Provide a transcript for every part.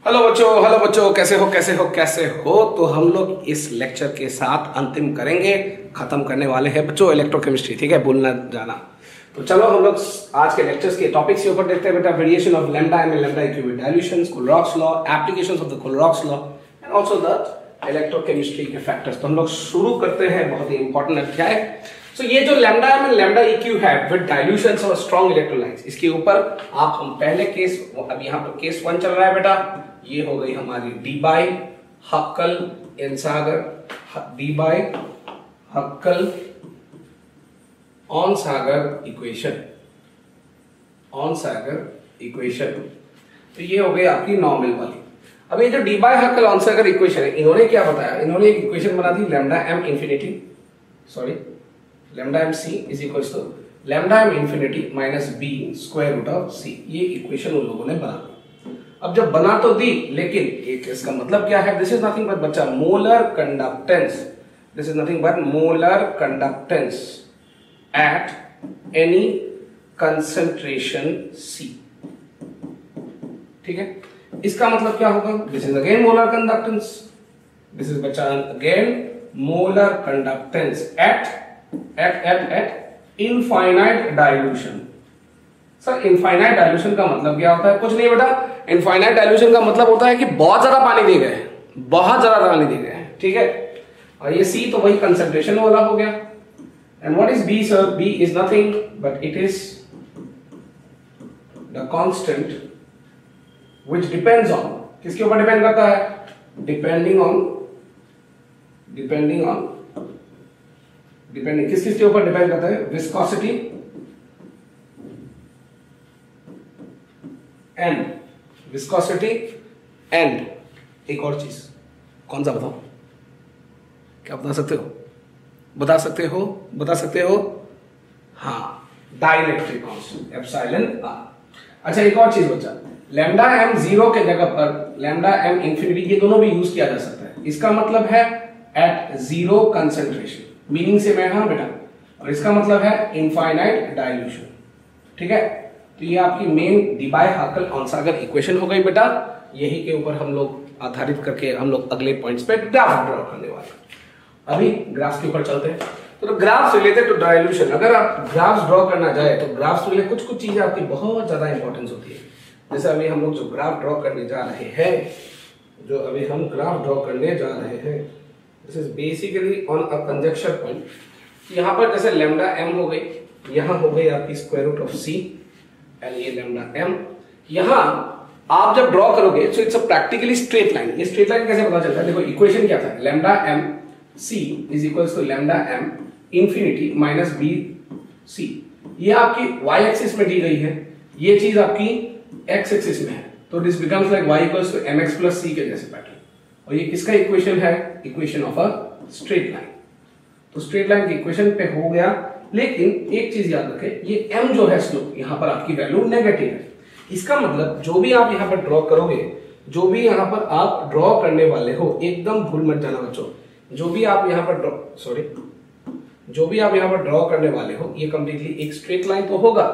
Hello बच्चों, कैसे हो। तो हम लोग इस लेक्चर के साथ अंतिम करेंगे, खत्म करने वाले हैं बच्चों इलेक्ट्रोकेमिस्ट्री। ठीक है, भूलना जाना। तो चलो हम लोग आज के लेक्चर्स के टॉपिक्स के ऊपर देखते हैं बेटा। Variation of lambda M and lambda equivalent dilutions, Kohlrausch law, applications of the Kohlrausch law and also the electrochemistry के फैक्टर्स। तो हम लोग शुरू करते हैं बहुत ही इंपॉर्टेंट अध्याय। तो ये जो लैम्डा एम एंड लैम्डा इक्यू है विद डाइल्यूशंस और स्ट्रॉन्ग इलेक्ट्रोलाइट्स, इसके ऊपर आप हम पहले केस, अब यहाँ पर केस 1 चल रहा है बेटा। ये हो गई हमारी Debye Huckel Onsager, Debye Huckel Onsager equation, Onsager equation. तो ये हो गई आपकी नॉर्मल वाली। अब ये जो Debye Huckel Onsager equation है, इन्होंने क्या बताया, इन्होंने एक इक्वेशन बना दी lambda M infinity, sorry lambda M C is equals to lambda M infinity minus B square root of C. ये इक्वेशन उन लोगों ने बना दी। अब जब बना तो दी, लेकिन एक इसका मतलब क्या है, दिस इज नथिंग बट बच्चा molar conductance, this is nothing but molar conductance at any concentration C. ठीक है, इसका मतलब क्या होगा, this is again molar conductance, this is बच्चा again molar conductance at infinite dilution. Sir infinite dilution का मतलब क्या होता है? कुछ नहीं बेटा, इनफाइनाइट डाइल्यूशन का मतलब होता है कि बहुत ज्यादा पानी दे गए, बहुत ज्यादा पानी दे गए। ठीक है, और ये सी तो वही कंसंट्रेशन वाला हो गया। And what is B sir? B is nothing but it is the constant which depends on, किसके ऊपर डिपेंड करता है? डिपेंडिंग किस के ऊपर डिपेंड करता है? विस्कोसिटी एंड एक और चीज, कौन सा बताओ? क्या बता सकते हो? हाँ, डाइलेक्ट्रिक कांस्टेंट एप्सिलॉन आर। अच्छा एक और चीज बच्चा, लैम्डा एम 0 के जगह पर लैम्डा एम इंफिनिटी, ये दोनों भी यूज किया जा सकता है। इसका मतलब है एट 0 कंसंट्रेशन, मीनिंग से मैं हाँ बेटा, और इसका मतलब है इनफाइनाइट डाइल्यूशन। ठीक है, तो ये आपकी main Debye Huckel Onsager equation हो गई बेटा। यही के ऊपर हम लोग आधारित करके हम लोग अगले पॉइंट्स पे ग्राफ ड्रॉ करने वाले हैं। अभी ग्राफ्स के ऊपर चलते हैं। तो ग्राफ्स रिलेटेड टू डाइल्यूशन, अगर आप ग्राफ्स ड्रॉ करना जाए तो ग्राफ्स रिलेटेड कुछ चीजें आपकी बहुत ज्यादा इंपॉर्टेंस होती है। जैसे अभी हम लोग जो ग्राफ ड्रॉ करने जा रहे हैं, this is basically on a conjunction point. यहाँ पर जैसे लैम्डा एम हो गई, यहाँ हो गई आपकी square root of C and ये लैम्डा एम। यहाँ आप जब ड्रॉ करोगे तो it's a practically straight line. ये स्ट्रेट लाइन कैसे पता चलता है? देखो इक्वेशन क्या था, lambda M C is equals to lambda M infinity minus B C. ये आपकी वाई एक्सिस में दी गई है, ये चीज आपकी एक्स एक्सिस में है, तो this becomes like y equals to m x plus c के जैसे पैटर्न। और ये किसका इक्वेशन है? Equation of a straight line. तो स्ट्रेट लाइन की इक्वेशन पे हो गया, लेकिन एक चीज याद रखें, ये m जो है स्लोप, यहाँ पर आपकी वैल्यू नेगेटिव है। इसका मतलब जो भी आप यहाँ पर ड्रॉ करोगे, जो भी यहाँ पर आप ड्रॉ करने वाले हो, एकदम भूल मत जाना बच्चों, जो भी आप यहाँ पर ड्रॉ करने वाले हो, ये कंप्लीटली एक स्ट्रेट लाइन तो होगा,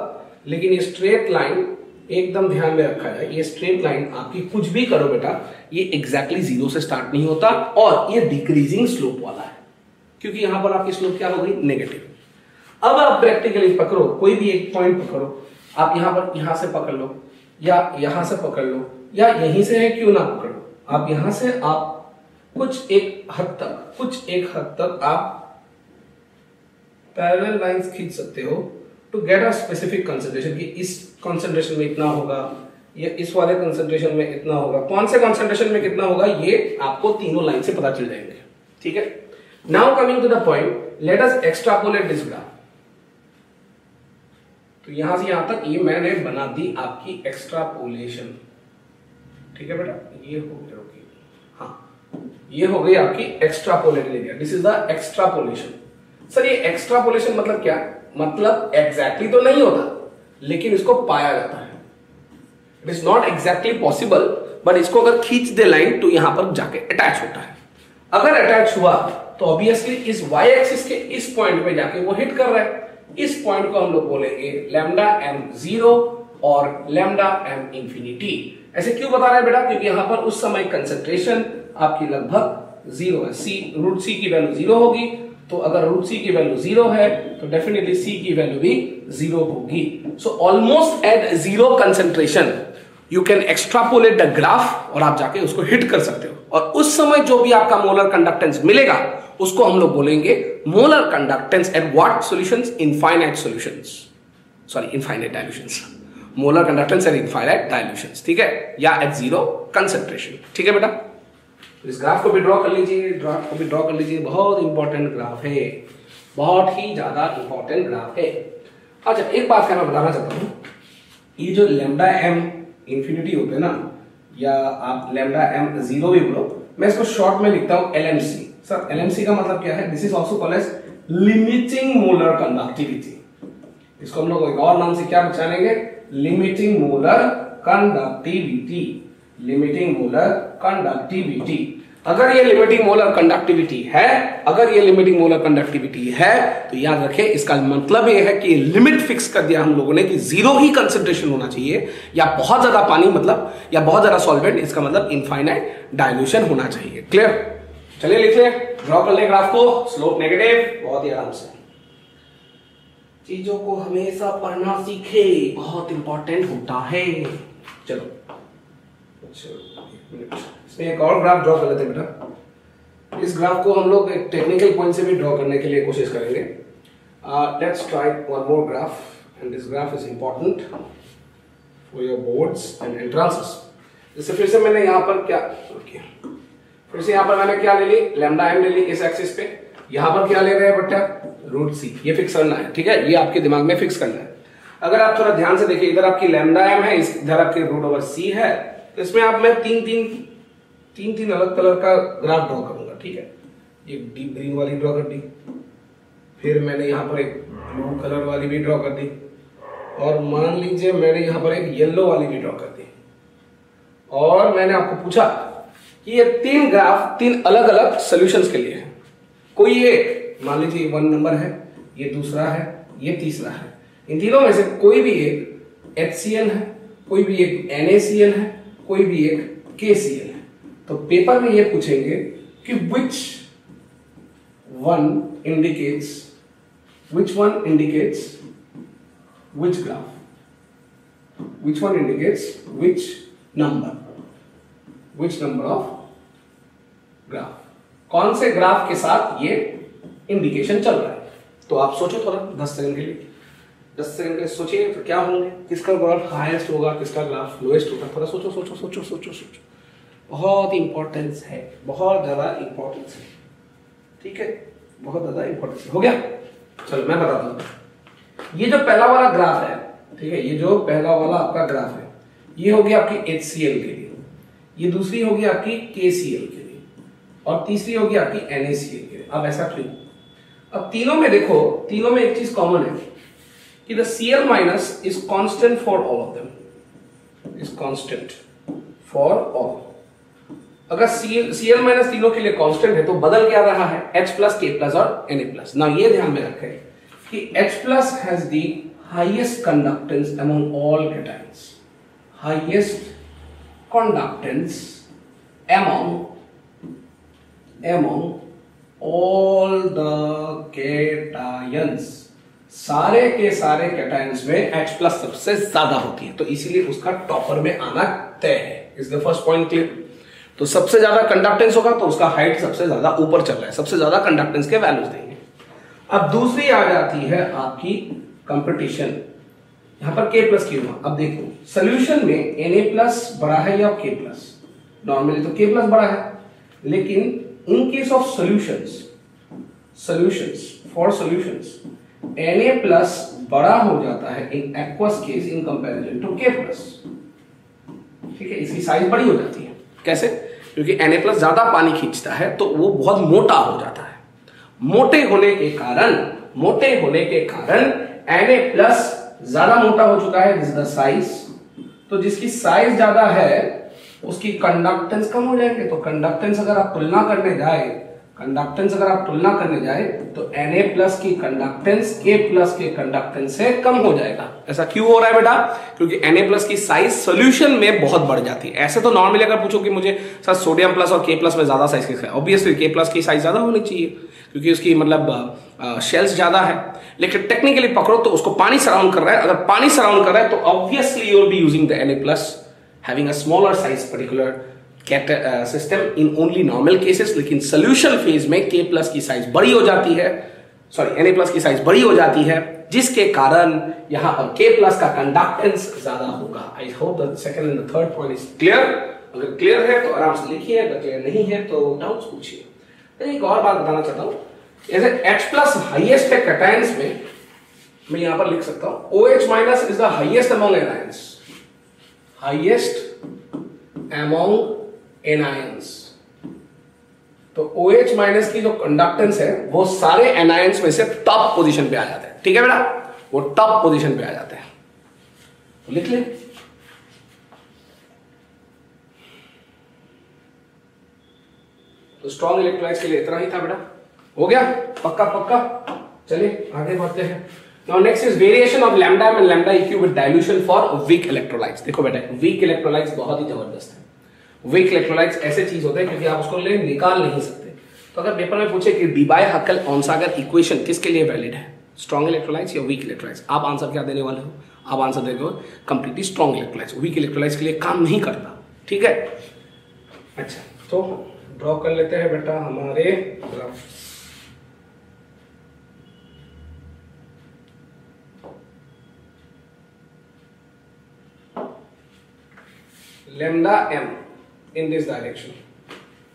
लेकिन ये स्ट्रेट लाइन एकदम ध्यान में रखा जाए, ये स्ट्रेट लाइन आपकी कुछ भी करो बेटा, ये एग्जैक्टली 0 से स्टार्ट नहीं होता और ये डिक्रीजिंग स्लोप वाला है, क्योंकि यहां पर आपकी स्लोप क्या हो गई? नेगेटिव। अब आप प्रैक्टिकली पकड़ो, कोई भी एक पॉइंट पकड़ो, आप यहां से पकड़ लो, या यहां से पकड़ लो, या यहीं से है क्यों ना पकड़ो, आप यहां से आप कुछ एक हद तक आप पैरेलल लाइंस खींच सकते हो to get a specific concentration, कि इस कंसंट्रेशन में इतना होगा, या इस वाले कंसंट्रेशन में इतना होगा, कौन से कंसंट्रेशन में कितना होगा, ये आपको तीनों लाइन से पता चल जाएंगे। ठीक है, now coming to the point, let us extrapolate this graph. तो यहां से यहां तक ये मैंने बना दी आपकी एक्सट्रापोलेशन। ठीक है बेटा, ये हो गया, हाँ ये हो गई आपकी extrapolated area, this is the extrapolation. Sir ये एक्सट्रापोलेशन मतलब क्या? मतलब एग्जैक्टली तो नहीं होता, लेकिन इसको पाया जाता है। It is not exactly possible, but इसको अगर खींच दे लाइन तो यहां पर जाके अटैच होता है। अगर अटैच हुआ तो ऑब्वियसली इस वाई एक्सिस के इस पॉइंट पे जाके वो हिट कर रहा है। इस पॉइंट को हम लोग बोलेंगे लैम्डा एम 0 और लैम्डा एम इंफिनिटी। ऐसे क्यों बता रहे हैं बेटा? क्योंकि यहां पर उस समय कंसेंट्रेशन आपकी लगभग 0 है। रूट सी की वैल्यू 0 होगी, तो अगर रूट सी की वैल्यू 0 है तो डेफिनेटली सी की वैल्यू भी 0 होगी। So almost at 0 concentration you can extrapolate the graph और आप जाके उसको हिट कर सकते हो, और उस समय जो भी आपका मोलर कंडक्टेंस मिलेगा उसको हम लोग बोलेंगे molar conductance at what solutions? Infinite solutions, sorry infinite dilutions. Molar conductance at infinite dilutions, ठीक है, या एट 0 कंसेंट्रेशन। ठीक है बेटा, इस ग्राफ को भी ड्रॉ कर लीजिए, ग्राफ को भी ड्रॉ कर लीजिए। बहुत इंपॉर्टेंट ग्राफ है, बहुत ही ज्यादा इंपॉर्टेंट ग्राफ है। अच्छा, एक बात मैं बताना चाहता हूं, ये जो लैम्डा एम इंफिनिटी होते हैं ना, या आप लैम्डा एम 0 भी बोलो, मैं इसको शॉर्ट में लिखता हूं LMC। सर LMC का मतलब क्या है? This is also called as limiting molar conductivity. इसको हम लोग एक और नाम से क्या पहचानेंगे? Limiting molar conductivity. Limiting molar conductivity. अगर ये लिमिटिंग मोलर कंडक्टिविटी है, अगर ये लिमिटिंग मोलर कंडक्टिविटी है, तो याद रखें इसका मतलब ये है कि लिमिट फिक्स कर दिया हम लोगों ने कि 0 ही कंसेंट्रेशन होना चाहिए, या बहुत ज्यादा पानी मतलब, या बहुत ज्यादा सॉल्वेंट, इसका मतलब इनफाइनाइट डाइल्यूशन होना चाहिए। क्लियर? चलिए लिख ले, ड्रॉ कर ले ग्राफ को। स्लोप नेगेटिव, बहुत ही आराम से। चीजों को हमेशा पढ़ना सीखे, बहुत इंपॉर्टेंट होता है। चलो इसमें एक और ग्राफ ड्रॉ कर लेते हैं बेटा। इस ग्राफ को हम लोग एक टेक्निकल पॉइंट से भी ड्रॉ करने के लिए कोशिश करेंगे। Let's try one more graph, and this graph is important for your boards and entrances. जैसे फिर से मैंने यहाँ पर क्या किया, फिर से यहाँ पर मैंने क्या ले ली? लैम्डा एम ले ली इस एक्सिस पे। यहाँ पर क्या ले रहे हैं बेटा? रूट सी। ये फिक्स करना है, ठीक है, ये आपके दिमाग में फिक्स करना है। अगर आप थोड़ा ध्यान से देखिए, इधर आपकी लैम्डा एम है, इधर आपके रूट ओवर सी है, तो इसमें आप मैं तीन अलग कलर का ग्राफ ड्रॉ करूंगा, ठीक है। एक डीप ग्रीन वाली ड्रॉ कर दी, फिर मैंने यहाँ पर एक ब्लू कलर वाली भी ड्रॉ कर दी, और मान लीजिए मैंने यहाँ पर एक येलो वाली भी ड्रॉ कर दी। और मैंने आपको पूछा कि ये 3 ग्राफ 3 अलग अलग सॉल्यूशंस के लिए है। कोई एक, मान लीजिए 1 नंबर है, ये दूसरा है, ये तीसरा है। इन तीनों में से कोई भी एक HCl है, कोई भी एक NaCl है, कोई भी एक KCl है। तो पेपर में ये पूछेंगे कि which one indicates which graph, which one indicates which number of graph, कौन से ग्राफ के साथ ये इंडिकेशन चल रहा है। तो आप सोचो थोड़ा 10 सेकंड के लिए, 10 सेकंड के लिए सोचिए तो क्या होंगे, किसका ग्राफ हाईएस्ट होगा, किसका ग्राफ लोएस्ट होगा। थोड़ा सोचो सोचो सोचो सोचो सोचो, बहुत इंपॉर्टेंस है, बहुत ज्यादा इंपॉर्टेंस है, ठीक है, बहुत ज्यादा इंपॉर्टेंस है। हो गया? चलो मैं बताता हूं। ये जो पहला वाला ग्राफ है, ठीक है, ये जो पहला वाला आपका ग्राफ है, ये होगी आपकी HCl के लिए, ये दूसरी होगी आपकी KCl के लिए, और तीसरी होगी आपकी NaCl के लिए। अब ऐसा क्यों? अब तीनों में देखो, तीनों में एक चीज कॉमन है कि the Cl minus is constant for all of them, is constant for all। अगर Cl minus तीनों के लिए कांस्टेंट है तो बदल क्या रहा है? H प्लस, K प्लस और Na प्लस। ना ये ध्यान में रखें कि H plus has the highest conductance among all cations, highest conductance among all the cations, सारे के सारे कैटायंस में H प्लस सबसे ज्यादा होती है, तो इसीलिए उसका टॉपर में आना तय है। Is the first point clear? तो सबसे ज्यादा कंडक्टेंस होगा तो उसका हाइट सबसे ज्यादा ऊपर चल रहा है, सबसे ज्यादा कंडक्टेंस के वैल्यूज देंगे। अब दूसरी आ जाती है आपकी कंपटीशन, यहां पर K प्लस क्यों? अब देखो सोल्यूशन में Na प्लस बड़ा है या K प्लस? नॉर्मली तो K प्लस बड़ा है, लेकिन in case of solutions Na plus बड़ा हो जाता है in aqueous case in comparison to K plus, ठीक है, इसकी साइज बड़ी हो जाती है। कैसे? क्योंकि Na प्लस ज्यादा पानी खींचता है तो वो बहुत मोटा हो जाता है। मोटे होने के कारण Na प्लस ज्यादा मोटा हो चुका है, दिस इज द साइज। तो जिसकी साइज ज्यादा है उसकी कंडक्टेंस कम हो जाएंगे। तो कंडक्टेंस अगर आप तुलना करने जाए कंडक्टेंस अगर आप तुलना करने जाए तो Na प्लस की कंडक्टेंस K प्लस के कंडक्टेंस से कम हो जाएगा। ऐसा क्यों हो रहा है बेटा? क्योंकि Na प्लस की साइज सोल्यूशन में बहुत बढ़ जाती है। ऐसे तो नॉर्मली अगर पूछो कि मुझे सर सोडियम प्लस और K प्लस में ज्यादा साइज किसका है, ऑब्वियसली K प्लस की साइज ज्यादा होनी चाहिए क्योंकि उसकी मतलब शेल्स ज्यादा है। लेकिन टेक्निकली पकड़ो तो उसको पानी सराउंड कर रहा है, अगर पानी सराउंड कर रहा है तो obviously you will be using the Na plus having a smaller size particular system in only normal cases. लेकिन सोल्यूशन फेज में K प्लस की साइज बड़ी हो जाती है, सॉरी Na प्लस की साइज बड़ी हो जाती है, जिसके कारण यहां पर K प्लस का कंडक्टेंस ज्यादा होगा। I hope the second and the third point is clear. अगर क्लियर है तो आराम से लिखिए, अगर क्लियर नहीं है तो डाउट्स पूछिए। एक और बात बताना चाहता हूं, जैसे H प्लस हाईएस्ट है कैटायंस में, मैं यहां पर लिख सकता हूं OH minus is the highest among anions, highest among anions. तो OH माइनस की जो कंडक्टेंस है वो सारे एनायंस में से टॉप पोजीशन पे आ जाते हैं। ठीक है बेटा, वो टॉप पोजीशन पे आ जाते हैं, तो लिख ले। तो स्ट्रॉन्ग इलेक्ट्रोलाइट्स के लिए इतना ही था बेटा, हो गया पक्का पक्का। चलिए आगे बढ़ते हैं। Now next is variation of lambda M and lambda eq with dilution for weak electrolytes. देखो बेटा, वीक इलेक्ट्रोलाइट्स बहुत ही जबरदस्त है। वीक इलेक्ट्रोलाइट्स ऐसे चीज होते हैं क्योंकि आप उसको निकाल नहीं सकते। तो अगर पेपर में पूछे कि डीबाय-हक्केल-ऑनसागर इक्वेशन किसके लिए वैलिड है, स्ट्रॉन्ग इलेक्ट्रोलाइट्स या वीक इलेक्ट्रोलाइट्स, आप आंसर क्या देने वाले हो? आप आंसर देते हो completely strong electrolytes. Week electrolytes के लिए काम नहीं करता। ठीक है, अच्छा तो ड्रॉ कर लेते हैं बेटा हमारे graph. lambda m in this direction,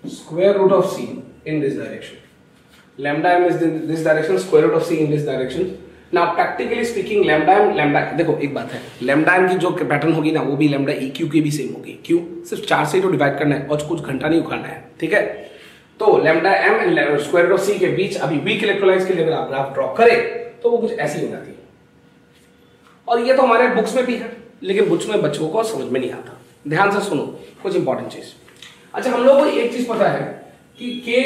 square root of c in this direction. Lambda m is in this direction, square root of c in this direction. Now practically speaking lambda m, lambda, देखो एक बात है, lambda m की जो pattern होगी ना वो भी lambda eq की भी सेम होगी। क्यों? सिर्फ 4 से तो डिवाइड करना है और कुछ घंटा नहीं उखाड़ना है। ठीक है, तो lambda m and square root of c के बीच अभी वीक इलेक्ट्रोलाइट्स के लिए अगर आप ग्राफ ड्रॉ करें तो वो कुछ ऐसी हो जाती है। और ये तो हमारे बुक्स में भी है, लेकिन बुक्स में बच्चों को समझ में नहीं आता। ध्यान से सुनो कुछ इंपॉर्टेंट चीज। अच्छा, हम लोगों को एक चीज पता है कि Ka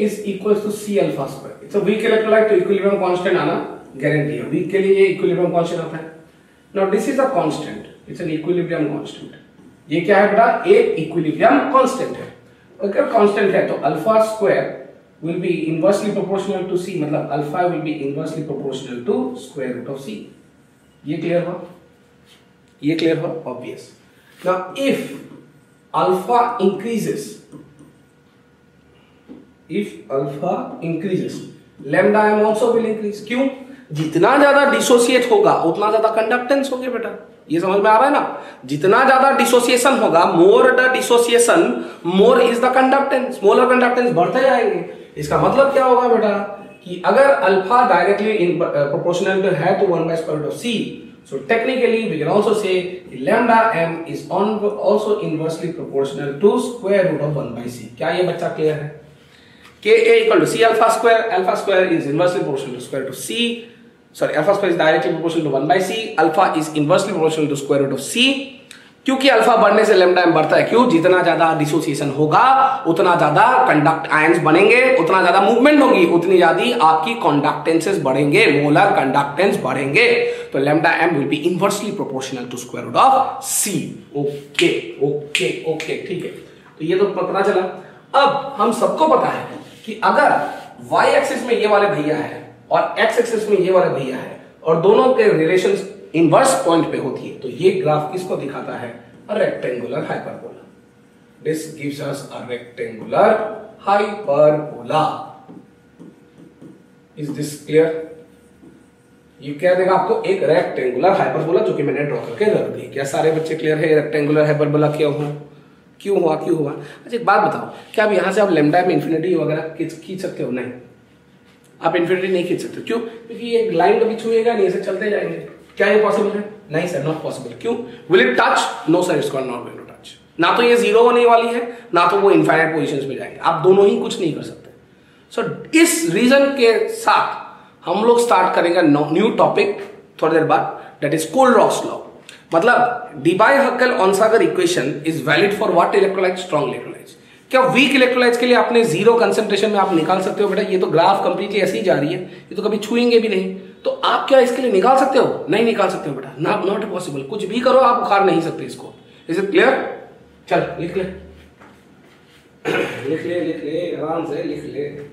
is equal to C alpha square. It's a weak electrolyte, तो इक्विलिब्रियम कांस्टेंट आना गारंटी है। वीक के लिए ये इक्विलिब्रियम कांस्टेंट आता है। Now this is a constant, it's an equilibrium constant. ये क्या है बेटा? एक इक्विलिब्रियम कांस्टेंट है। अगर कांस्टेंट है तो alpha square will be inversely proportional to C, मतलब alpha will be inversely proportional to square root of C। ये क्लियर हुआ? ये क्लियर हुआ? Obvious. Now, if alpha increases, lambda m also will increase. क्यों? जितना ज्यादा डिसोसिएट होगा उतना ज्यादा कंडक्टेंस होगी बेटा। ये समझ में आ रहा है ना? जितना ज्यादा डिसोसिएशन होगा, more the dissociation more is the conductance, smaller conductance बढ़ते जाएंगे। इसका मतलब क्या होगा बेटा कि अगर अल्फा डायरेक्टली प्रोपोर्शनल है तो 1/√c, so technically we can also say lambda m is also inversely proportional to square root of 1/c. क्या ये बच्चा क्लियर है? Ka equal to C alpha square. Alpha square is inversely proportional to square root of C. Sorry, alpha square is directly proportional to 1/c. Alpha is inversely proportional to square root of C. क्योंकि alpha बढ़ने से lambda m बढ़ता है। क्यों? जितना ज्यादा dissociation होगा उतना ज्यादा कंडक्ट आयंस बनेंगे, उतना ज्यादा मूवमेंट होगी, उतनी ज्यादा आपकी कंडक्टेंसेस बढ़ेंगे, मोलर कंडक्टेंस बढ़ेंगे। तो lambda m will be inversely proportional to square root of C। Okay okay okay, ठीक है, तो ये तो पता चला। अब हम सबको पता है कि अगर y एक्सिस में ये वाले भैया है और x एक्सिस में ये वाले भैया है और दोनों के रिलेशंस इनवर्स पॉइंट पे होती है, तो ये ग्राफ किसको दिखाता है? A rectangular hyperbola. This gives us a rectangular hyperbola. Is this clear? ये क्या देगा आपको? एक रेक्टेंगुलर हाइपरबोला, जो कि मैंने ड्रॉ करके रख दी। क्या सारे बच्चे क्लियर है रेक्टेंगुलर हाइपरबोला क्यों हुआ? क्यों हुआ? क्यों हुआ? अच्छा एक बात बताओ, क्या अब यहां से आप लैम्डा में इंफिनिटी वगैरह खींच सकते हो? नहीं, आप इंफिनिटी नहीं खींच सकते। क्यों? क्योंकि ये लाइन कभी छुएगा नहीं, ऐसे चलते जाएंगे। क्या ये पॉसिबल है? नहीं सर, नॉट पॉसिबल। क्यों? Will it touch? No sir, it's not going to touch. ना तो ये जीरो होने वाली है, ना तो वो इनफाइनाइट पोजीशंस पे जाएंगे। आप दोनों ही कुछ नहीं कर सकते। सो इस रीजन के साथ हम लोग स्टार्ट करेंगे न्यू टॉपिक थोड़ी देर बाद, दैट इज कोलरॉक्स लॉ। मतलब Debye Huckel Onsager equation is valid for what electrolyte? Strong electrolytes. क्या वीक इलेक्ट्रोलाइट्स के लिए आपने जीरो कंसंट्रेशन में आप निकाल सकते हो बेटा? ये तो ग्राफ कंप्लीटली ऐसी ही जा रही है, ये तो कभी छुएंगे भी नहीं, तो आप क्या इसके लिए निकाल सकते हो? नहीं निकाल सकते हो बेटा, नॉट पॉसिबल। कुछ भी करो आप उखाड़ नहीं सकते इसको। Is it clear? चल लिख ले लिख ले लिख ले, आराम से लिख ले।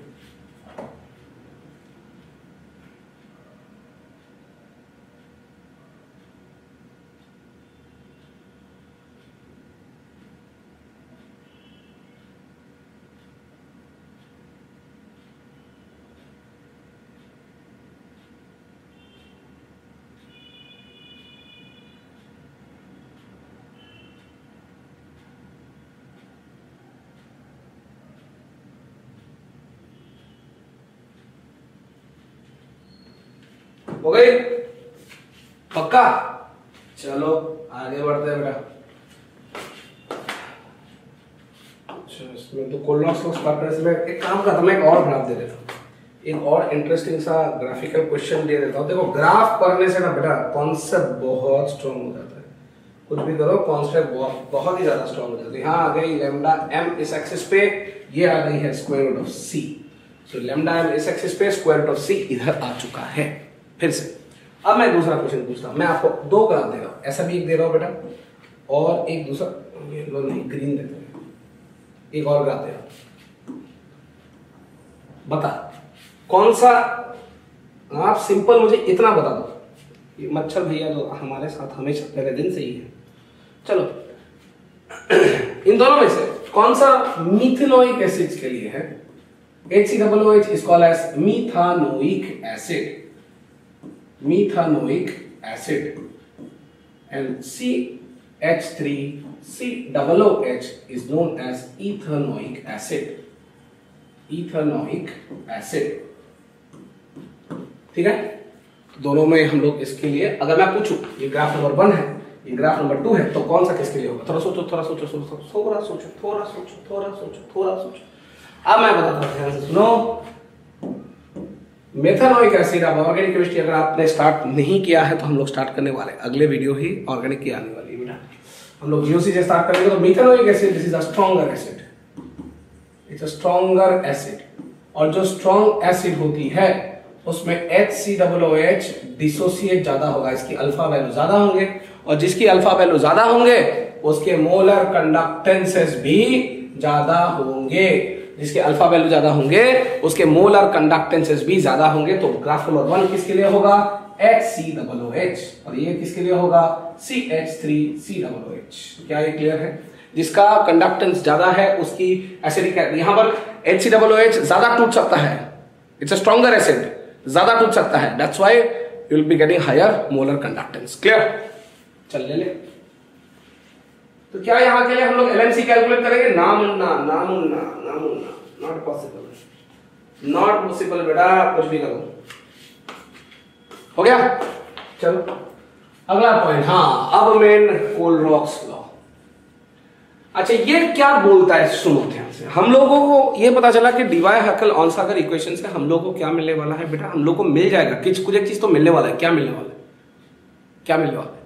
हो गई? पक्का? चलो आगे बढ़ते हैं बेटा। अच्छा, इसमें तो कोलोनॉक्स को स्टार्ट करने से मैं एक काम करता हूं, मैं एक और ग्राफ दे देता हूं, एक और इंटरेस्टिंग सा ग्राफिकल क्वेश्चन दे देता हूं। देखो ग्राफ पढ़ने से ना बेटा कॉन्सेप्ट बहुत स्ट्रांग हो जाता है। कुछ भी करो कॉन्सेप्ट बहुत ही ज्यादा स्ट्रांग हो जाती है। यहाँ आ गई लैम्डा एम इस एक्सिस पे, ये आ गई है square root of C. So lambda M इस एक्सिस पे, स्क्वायर रूट ऑफ सी इधर आ चुका है। फिर से अब मैं दूसरा क्वेश्चन पूछता हूं। मैं आपको दो ग्राफ दे रहा हूं, ऐसा भी एक दे रहा हूं बेटा, और एक दूसरा नहीं ग्रीन देते हैं, एक और ग्राफ दे रहा हूं। बता कौन सा? आप सिंपल मुझे इतना बता दो। ये मच्छर भैया जो हमारे साथ हमेशा पहले दिन से ही है। चलो इन दोनों में से कौन सा मिथेनोइक एसिड के लिए है? HCOOH is called as methanoic acid. Methanoic acid. And CH3COOH is known as ethanoic acid. Ethanoic acid. ठीक है? दोनों में हम लोग इसके लिए अगर मैं पूछूं, ये ग्राफ नंबर 1 है, ये ग्राफ नंबर 2 है, तो कौन सा किसके लिए होगा? थोड़ा सोचो, थोड़ा सोचो, थोड़ा सोचो, थोड़ा सोचो, थोड़ा सोचो, थोड़ा सोचो। अब मैं बताता हूं, ध्यान से सुनो। मेथनोइक एसिड, अब ऑर्गेनिक केमिस्ट्री अगर आपने स्टार्ट नहीं किया है तो हम लोग स्टार्ट करने वाले हैं। अगले वीडियो ही ऑर्गेनिक की आने वाली है बेटा। हम लोग जीओसी से स्टार्ट करेंगे। तो methanoic acid this is a stronger acid, it's a stronger acid. और जो स्ट्रॉन्ग एसिड होती है उसमें HCOOH डिसोसिएट ज्यादा होगा, इसकी अल्फा वैल्यू ज्यादा होंगे, और जिसकी अल्फा वैल्यू ज्यादा होंगे उसके मोलर कंडक्टेंसेस भी ज्यादा होंगे। जिसके अल्फा वैल्यू ज्यादा होंगे उसके मोलर कंडक्टेंसेस भी ज्यादा होंगे। तो ग्राफ नंबर 1 किसके लिए होगा? HCOOH, और ये किसके लिए होगा? CH3COOH। क्या ये क्लियर है? जिसका कंडक्टेंस ज्यादा है उसकी एसिडिक, यहां पर HCOOH ज्यादा टूट सकता है, इट्स अ स्ट्रॉन्गर एसिड, ज्यादा टूट सकता है, that's why you will be getting higher molar conductance. Clear? चल ले ले। तो क्या यहां के लिए हम लोग LMC कैलकुलेट करेंगे? नामुन्ना, नामुन्ना, नामुन्ना, नॉट पॉसिबल, नॉट पॉसिबल बेटा, कुछ भी करो। हो गया? चलो अगला पॉइंट। हाँ, अब मेन कोलरॉक्स लॉ। अच्छा ये क्या बोलता है? सुनो ध्यान से। हम लोगों को ये पता चला कि डिवाई-हैकेल-ऑनसागर इक्वेशन से हम लोगों को क्या मिलने वाला है बेटा? हम लोग को मिल जाएगा कुछ एक चीज तो मिलने वाला है। क्या मिलने वाला है? क्या मिलने वाला है?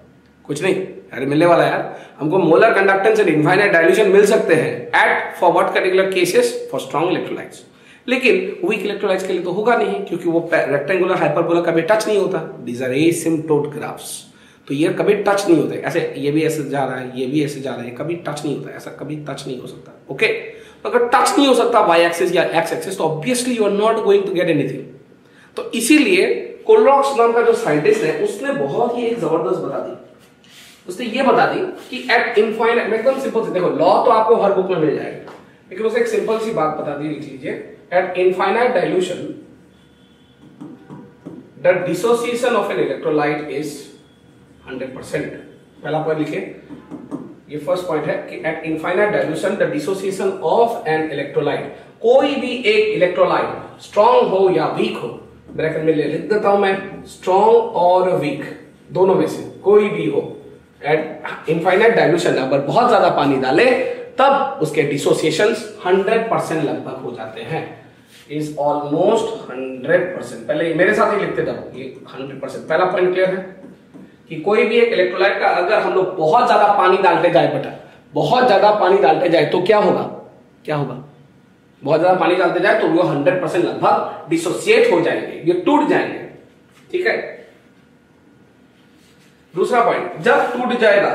कुछ नहीं, अरे मिलने वाला है यार, हमको molar conductance and infinite dilution मिल सकते हैं at for what particular cases? For strong electrolytes. लेकिन वीक इलेक्ट्रोलाइट्स के लिए तो होगा नहीं, क्योंकि वो रेक्टेंगुलर हाइपरबोला कभी टच नहीं होता। दीज आर एसिम्प्टोट ग्राफ्स, तो ये कभी टच नहीं होते। ऐसे ये भी ऐसे जा रहा है, ये भी ऐसे जा रहा है, कभी टच नहीं होता, ऐसा कभी टच नहीं हो सकता। ओके, तो अगर टच नहीं हो सकता वाई एक्सिस या एक्स एक्सिस, तो obviously you are not going to get anything. तो इसीलिए कोलरॉक्स नाम का जो साइंटिस्ट है उसने बहुत ही एक जबरदस्त बता दी। उसने ये बता दी कि एट इनफाइनाइट, एकदम सिंपल से, देखो लॉ तो आपको हर बुक में मिल जाएगा, लेकिन उसने एक सिंपल सी बात बता दी, लिख लीजिए। Eight infinite dilution the dissociation of an electrolyte is 100%। पहला पॉइंट लिखिए, ये फर्स्ट पॉइंट है कि eight infinite dilution the dissociation of N electrolyte, कोई भी एक इलेक्ट्रोलाइट स्ट्रॉन्ग हो या वीक हो, ब्रैकेट में लिख देता हूं मैं, स्ट्रॉन्ग और वीक दोनों में से कोई भी हो, एट इनफाइनाइट डाइल्यूशन अगर बहुत ज्यादा पानी डाले तब उसके डिसोसिएशंस 100% लगभग हो जाते हैं। Is almost 100%। पहले मेरे साथ ही लिखते जाओ, ये 100%। पहला पॉइंट क्लियर है कि कोई भी एक इलेक्ट्रोलाइट का अगर हम लोग बहुत ज्यादा पानी डालते जाए बेटा, बहुत ज्यादा पानी डालते जाए तो क्या होगा? क्या होगा? बहुत ज्यादा पानी डालते जाए तो वो 100% लगभग डिसोसिएट हो जाएंगे, ये टूट जाएंगे। ठीक है। दूसरा पॉइंट, जब टूट जाएगा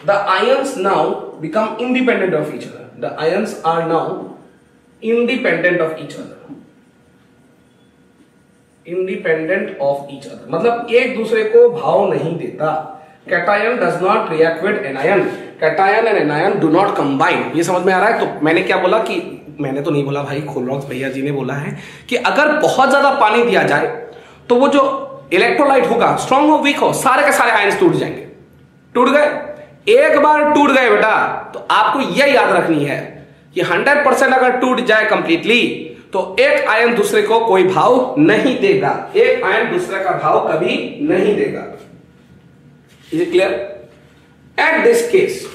the ions now become independent of each other. The ions are now independent of each other. Independent of each other मतलब एक दूसरे को भाव नहीं देता। Cation does not react with anion. Cation and anion do not combine. ये समझ में आ रहा है? तो मैंने क्या बोला कि मैंने तो नहीं बोला भाई, खोलरॉक्स भैया जी ने बोला है कि अगर बहुत ज्यादा पानी दिया जाए तो वो जो इलेक्ट्रोलाइट होगा, स्ट्रांग हो वीक हो, सारे के सारे आयंस टूट जाएंगे। टूट गए, एक बार टूट गए बेटा तो आपको यह याद रखनी है कि 100% अगर टूट जाए कंप्लीटली तो एक आयन दूसरे को कोई भाव नहीं देगा। एक आयन दूसरे का भाव कभी नहीं देगा। Is it clear? At this case,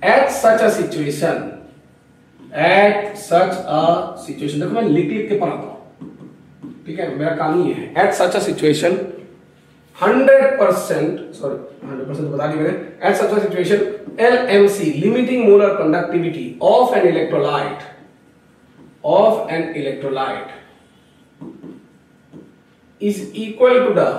at such a situation, at such a situation, देखो मैं लिख लिख के पढ़ाता हूं, ठीक है, मेरा काम ही है। At such a situation 100%, sorry 100% तो बता दी मैंने। At such a situation LMC, limiting molar conductivity of an electrolyte, is equal to the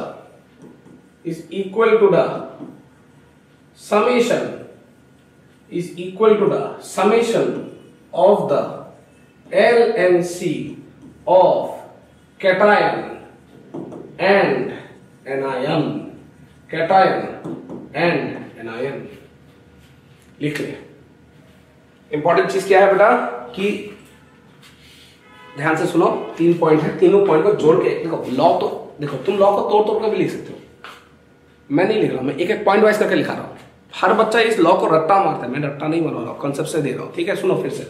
summation of the LMC of cation and anion। लिख ले। इंपॉर्टेंट चीज क्या है बेटा कि ध्यान से सुनो, 3 पॉइंट है, तीनों पॉइंट को जोड़ के देखो। लॉ तो देखो, तुम लॉ को तोड़ तोड़ कर भी लिख सकते हो, मैं नहीं लिख रहा हूं, मैं एक एक पॉइंट वाइज करके लिखा रहा हूं। हर बच्चा इस लॉ को रट्टा मारता है, मैं रट्टा नहीं मार रहा हूं, कॉन्सेप्ट से दे रहा हूं। ठीक है, सुनो फिर से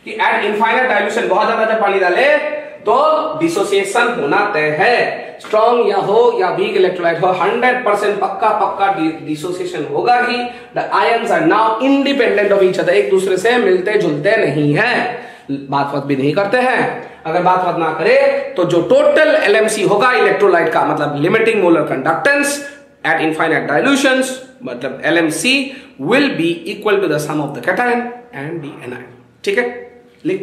कि एट इनफाइनाइट डाइल्यूशन, बहुत ज्यादा जब पानी डाले तो डिसोसिएशन होना तय है। स्ट्रॉन्ग या हो या वीक इलेक्ट्रोलाइट हो, 100% पक्का डिसोसिएशन होगा ही। The ions are now independent of each other, एक दूसरे से मिलते जुलते नहीं है, बात भी नहीं करते हैं। अगर बात ना करे तो जो टोटल LMC होगा इलेक्ट्रोलाइट का, मतलब limiting molar conductance at infinite dilutions, मतलब LMC will be equal to the sum of the cation and the anion. ठीक है, लिख,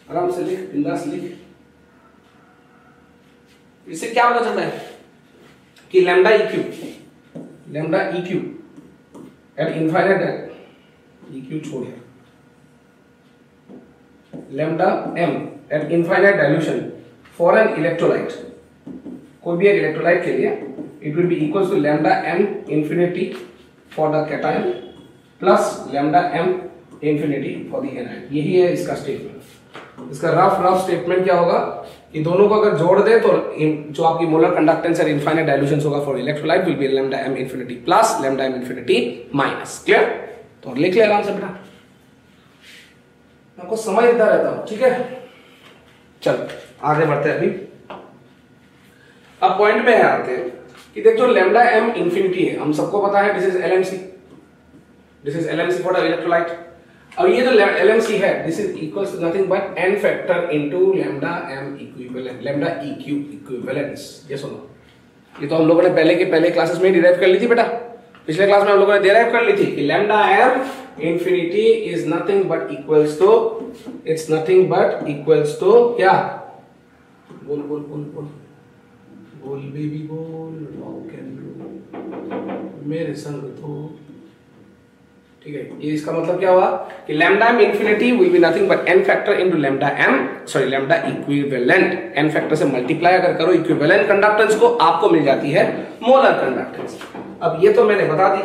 आराम से लिख, बिंदास लिख। इससे क्या पता चलता है कि lambda EQ at infinite, EQ छोड़ यार, lambda M at infinite dilution for an electrolyte, कोई भी एक इलेक्ट्रोलाइट के लिए it will be equal to lambda M infinity for the cation plus lambda M infinity for the anion. यही है इसका स्टेटमेंट। इसका रफ स्टेटमेंट क्या होगा कि दोनों को अगर जोड़ दे तो जो आपकी मोलर कंडक्टेंस और इनफाइनाइट डाइल्यूशन होगा for electrolyte will be lambda M infinity plus lambda M infinity minus. Clear? तो लिख ले आराम से बेटा, आपको समझता रहता हूं। ठीक है, चल आगे बढ़ते हैं। अभी अब पॉइंट पे आते हैं कि देख, जो लैम्डा M इंफिनिटी है, हम सबको पता है this is LMC for the electrolyte. और ये जो LMC है this is equals to nothing but n factor into lambda M equivalent, lambda EQ equivalence. ये सुनो, ये तो हम लोगों ने पहले क्लासेस में डिराइव कर ली थी बेटा। पिछले क्लास में हम लोगों ने डिराइव कर ली थी कि lambda M infinity is nothing but equals to, it's nothing but equals to क्या? बोल बोल बोल बोल बोल बेबी बोल, रॉक एंड रोल मेरे संग तो। ठीक है, ये इसका मतलब क्या हुआ कि lambda M infinity will be nothing but n factor into lambda equivalent. n factor से मल्टीप्लाई अगर करो इक्विवेलेंट कंडक्टेंस को, आपको मिल जाती है मोलर कंडक्टेंस। अब ये तो मैंने बता दी,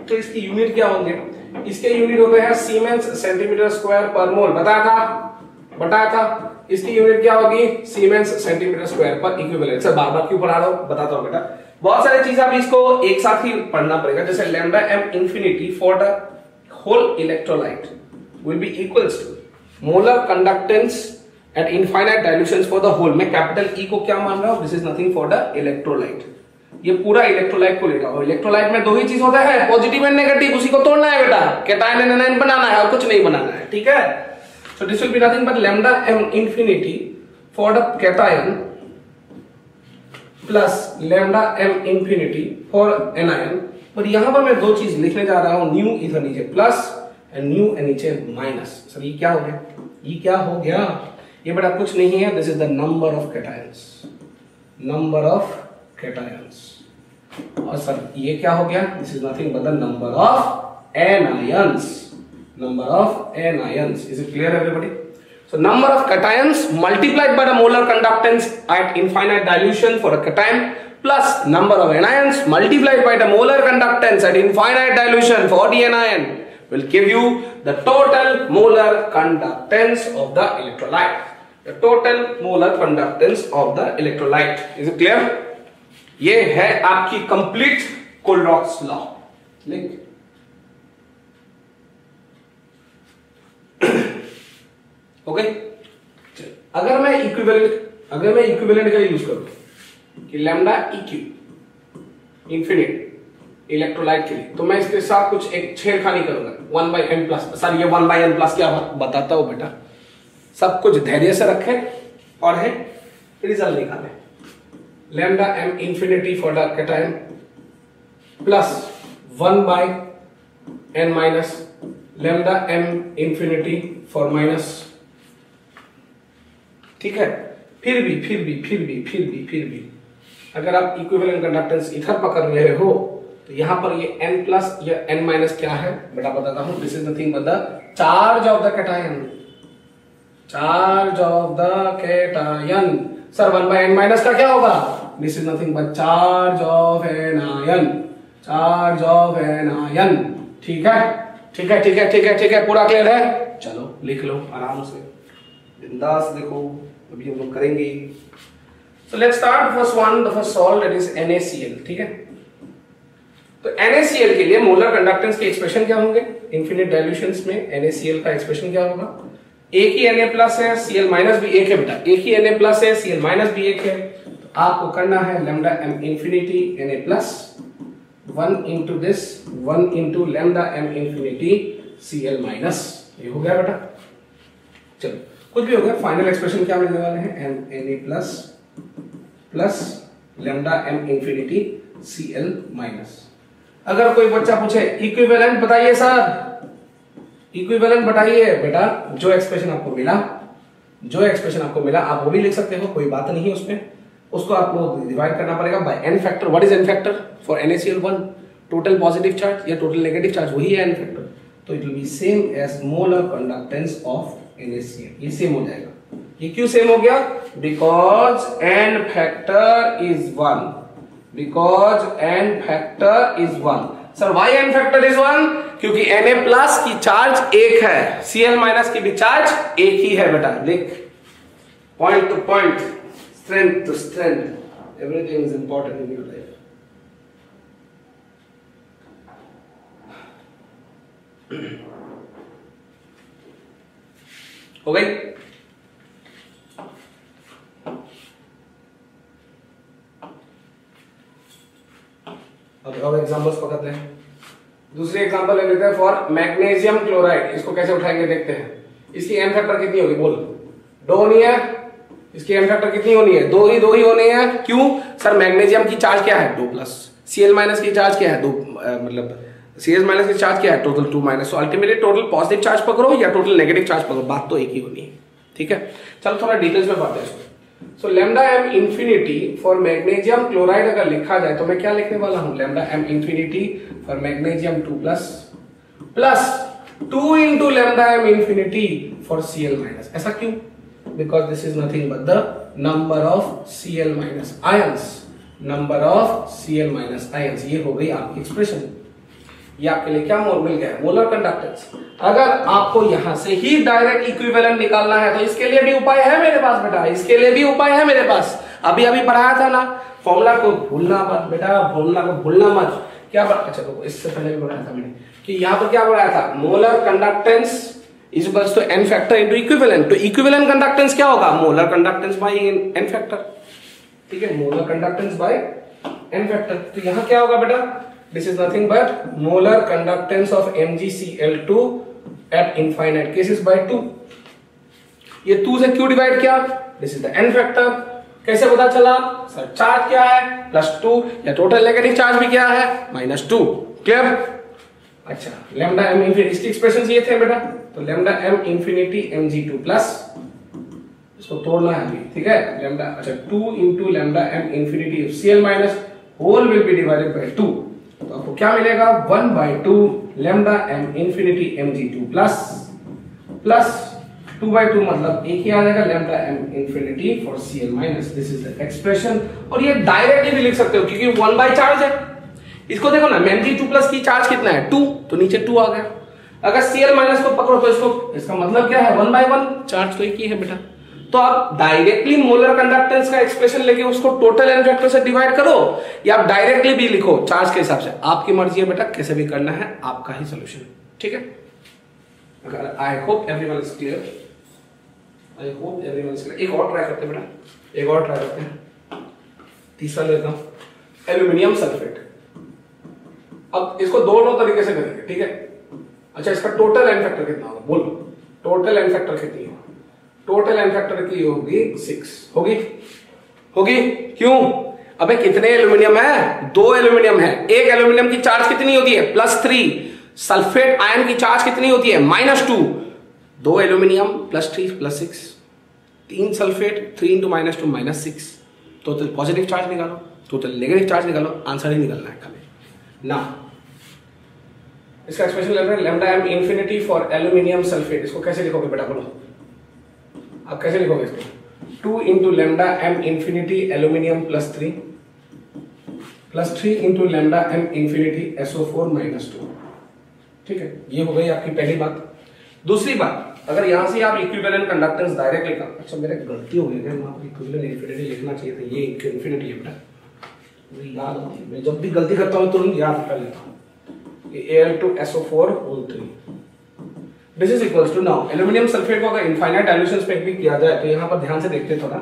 तो इसकी यूनिट क्या होंगे? इसके यूनिट होते हैं सीमेंस सेंटीमीटर स्क्वायर पर मोल, बताया था। इसकी यूनिट क्या होगी? सीमेंस सेंटीमीटर स्क्वायर पर इक्विवेलेंट। सर बार-बार क्यों पढ़ा रहा हूं, बताता हूं बेटा। बहुत सारी चीजें आप इसको एक साथ ही पढ़ना पड़ेगा। जैसे lambda M infinity for the whole electrolyte will be equals to molar conductance at infinite dilutions for the whole। मैं कैपिटल E को क्या मान रहा हूं? This is nothing for the electrolyte. ये पूरा इलेक्ट्रोलाइट को ले रहा हूं। इलेक्ट्रोलाइट में दो ही चीज होता है, पॉजिटिव एंड नेगेटिव, उसी को तोड़ना है बेटा, कैटायन एंड एनायन बनाना है और कुछ नहीं बनाना है। ठीक है, so this will be nothing but lambda M infinity for the cation plus lambda M infinity for anion. और यहां पर मैं दो चीज लिखने जा रहा हूं, न्यू इधर नीचे प्लस एंड न्यू एंड नीचे माइनस। सर ये क्या हो गया, ये क्या हो गया, ये बड़ा कुछ नहीं है, this is the number of cations, number of cations. और सर ये क्या हो गया, this is nothing but the number of anions, number of anions. Is it clear everybody? So number of cations multiplied by the molar conductance at infinite dilution for a cation plus number of anions multiplied by the molar conductance at infinite dilution for the anion will give you the total molar conductance of the electrolyte. The total molar conductance of the electrolyte. Is it clear? ये है आपकी complete Coulom's law. लिख okay. अगर मैं equivalent का use करूं कि lambda इक्यू infinite electrolyte के लिए, तो मैं इसके साथ कुछ एक छेड़खानी करूंगा 1/n प्लस। सर ये 1/n प्लस क्या बताता हूं बेटा, सब कुछ धैर्य से रखें और है रिजल्ट निकालें। Lambda m infinity for the cation plus 1/n minus lambda m infinity for minus. ठीक है, फिर भी अगर आप इक्विवेलेंट कंडक्टेंस इधर पकड़ रहे हो तो यहां पर ये n प्लस या n माइनस क्या है बेटा बताता हूं, this is nothing but the charge of the cation, charge of the cation. Sir 1/n minus का क्या होगा, this is nothing but charge of an ion, charge of an ion. ठीक है, पूरा क्लियर है? चलो लिख लो आराम से, बिंदास देखो, अभी हम लोग करेंगे। So let's start first one, the first salt that is NaCl। ठीक है, तो NaCl के लिए मोलर कंडक्टेंस के एक्सप्रेशन क्या होंगे, इनफिनिट डाइल्यूशंस में NaCl का एक्सप्रेशन क्या होगा, एक ही Na प्लस है, Cl माइनस भी एक है बेटा, एक ही Na प्लस है, Cl माइनस भी एक है, तो आपको करना है lambda m infinity Na plus 1 into this 1 into lambda m infinity Cl minus. ये हो गया बेटा, चलो कुछ भी हो गया, फाइनल एक्सप्रेशन क्या मिलने वाले हैं, Na plus plus lambda m infinity Cl minus. अगर कोई बच्चा पूछे इक्विवेलेंट बताइए सर, इक्विवेलेंट बताइए बेटा, जो एक्सप्रेशन आपको मिला आप वो भी लिख सकते हो, कोई बात नहीं है उसमें, उसको आपको डिवाइड करना पड़ेगा by n factor. What is n factor for NaCl1, total positive charge या टोटल नेगेटिव चार्ज, वही है n फैक्टर, तो it will be same as molar conductance of NaCl। ये सेम हो जाएगा। ये क्यों सेम हो गया, because n factor is 1, because n factor is 1। Sir why n factor is 1, क्योंकि Na प्लस की चार्ज एक है, Cl माइनस की भी चार्ज एक ही है बेटा। लिख, point to point, strength to strength, everything is important in your life. हो गई? अब एग्जांपल्स पकड़ते हैं। दूसरी एग्जांपल ले लेते हैं फॉर मैग्नीशियम क्लोराइड। इसको कैसे उठाएंगे देखते हैं। इसकी एन फैक्टर कितनी होगी, बोल? 2 होनी है। इसकी एन फैक्टर कितनी होनी है, 2 ही होनी है। क्यों सर, मैग्नीशियम की चार्ज क्या है 2 प्लस, Cl माइनस की चार्ज क्या है 2, मतलब Cs माइनस की चार्ज क्या है total 2 minus. So ultimately total positive charge पकड़ो या टोटल नेगेटिव चार्ज पकड़ो, बात तो एक ही होनी है। ठीक है, चलो थोड़ा डिटेल्स में पढ़ते हैं इसको। सो lambda m infinity for magnesium chloride अगर लिखा जाए तो मैं क्या लिखने वाला हूं, lambda m infinity for magnesium 2 plus 2 into lambda m infinity for Cl minus. ऐसा क्यों, because this is nothing but the number of Cl minus ions, number of Cl minus ions. ये हो गई आपकी एक्सप्रेशन। ये आपके लिए क्या मिल गया, मोलर कंडक्टेंस। अगर आपको यहां से ही डायरेक्ट इक्विवेलेंट निकालना है तो इसके लिए भी उपाय है मेरे पास बेटा, इसके लिए भी उपाय है मेरे पास। अभी पढ़ाया था ना, फॉर्मूला को भूलना मत बेटा, फॉर्मूला को भूलना मत। क्या अच्छा तो इससे पहले भी बताया था मैंने कि यहां पर क्या बताया था, molar conductance is equals to n factor into equivalent. तो इक्विवेलेंट कंडक्टेंस क्या होगा, molar conductance by n factor. ठीक है, molar conductance by n factor. तो यहां क्या होगा बेटा, this is nothing but molar conductance of MgCl2 at infinite cases by 2। ये 2 से क्यों डिवाइड किया, this is the n factor। कैसे पता चला सर, चार्ज क्या है +2 या टोटल नेगेटिव चार्ज भी क्या है -2। क्लियर? अच्छा लैम्डा एम इंफिनिटी, इसकी एक्सप्रेशन ये थे बेटा, तो lambda M infinity mg2 plus, इसको तोड़ना है अभी, ठीक है, लैम्डा, अच्छा 2 into lambda M infinity Cl minus whole will be divided by 2, तो आपको क्या मिलेगा 1/2 lambda M infinity mg2 plus plus 2/2 मतलब एक ही आ जाएगा lambda M infinity for Cl minus, this is the expression. और ये डायरेक्टली भी लिख सकते हो क्योंकि 1 बाय चार्ज है, इसको देखो ना mg2 प्लस की चार्ज कितना है 2, तो नीचे 2 आ गया। अगर Cl माइनस को पकड़ो तो इसको, इसका मतलब क्या है 1/1, चार्ज तो एक ही है बेटा। तो आप डायरेक्टली मोलर कंडक्टेंस का एक्सप्रेशन लेके उसको टोटल एन फैक्टर से डिवाइड करो, या आप डायरेक्टली भी लिखो चार्ज के हिसाब से, आपकी मर्जी है बेटा, कैसे भी करना है आपका ही सोल्यूशन, ठीक है। अगर I hope everyone is clear, I hope everyone is clear. एक और ट्राई करते हैं बेटा, एक और ट्राई करते हैं, तीसरा लेता हूं एल्यूमिनियम सल्फेट। अब इसको दो तरीके से करेंगे, ठीक है। अच्छा इसका टोटल एन फैक्टर कितना होगा, बोलो टोटल एन फैक्टर कितनी होगी, टोटल एन फैक्टर की होगी 6, होगी होगी, क्यों, अबे कितने एल्यूमिनियम है, 2 एल्यूमिनियम है, एक एल्यूमिनियम की चार्ज कितनी होती है +3, सल्फेट आयन की चार्ज कितनी होती है -2, 2 aluminium +3 +6, 3 sulphate, 3 into -2 -6, total positive charge निकालो, टोटल नेगेटिव चार्ज निकालो, आंसर ही निकलना है खाली ना। इसका एक्सप्रेशन लग रहा है lambda M infinity for aluminium sulphate, इसको कैसे लिखोगे बेटा, बोलो आप कैसे लिखोगे इसको, 2 into lambda M infinity aluminium +3 into lambda M infinity SO4 -2, ठीक है। ये हो गई आपकी पहली बात। दूसरी बात, अगर यहां से आप इक्विवेलेंट कंडक्टेंस डायरेक्ट लिखा, अच्छा मेरे गलती हो गई है, वहां पर इक्विवेलेंट इंफिनिटी लिखना चाहिए था, ये इंफिनिटी है बेटा, मुझे याद होती है, मैं जब भी गलती करता हूं तुरंत याद कर लेता हूं, Al2SO4 whole 3, this is equals to, now aluminium sulphate को अगर इनफाइनाइट डाइल्यूशंस में भी किया जाए तो यहां पर ध्यान से देखते थोड़ा।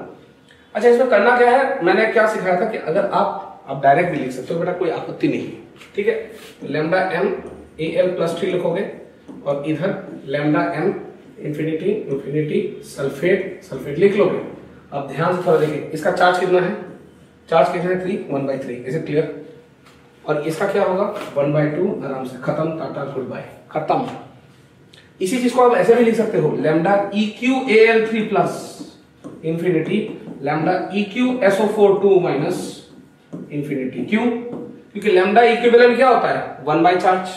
अच्छा इसमें करना क्या है, मैंने क्या सिखाया था कि अगर आप डायरेक्ट भी लिख सकते हो बेटा, कोई आपत्ति नहीं है, ठीक है। लैम्डा एम Al+3 लिखोगे और इधर लैम्डा एम इंफिनिटी सल्फेट लिख लोगे। अब ध्यान से थोड़ा देखिए, इसका चार्ज कितना है, चार्ज कितना है 3, 1/3, इज इट क्लियर। और इसका क्या होगा 1/2, आराम से खत्म, टाटा गुड बाय, खत्म। इसी चीज को आप ऐसे भी लिख सकते हो, lambda EqAl3 plus infinity lambda EqSO4 minus infinity, क्यों, क्योंकि लैम्डा इक्विवेलेंट क्या होता है 1 बाय चार्ज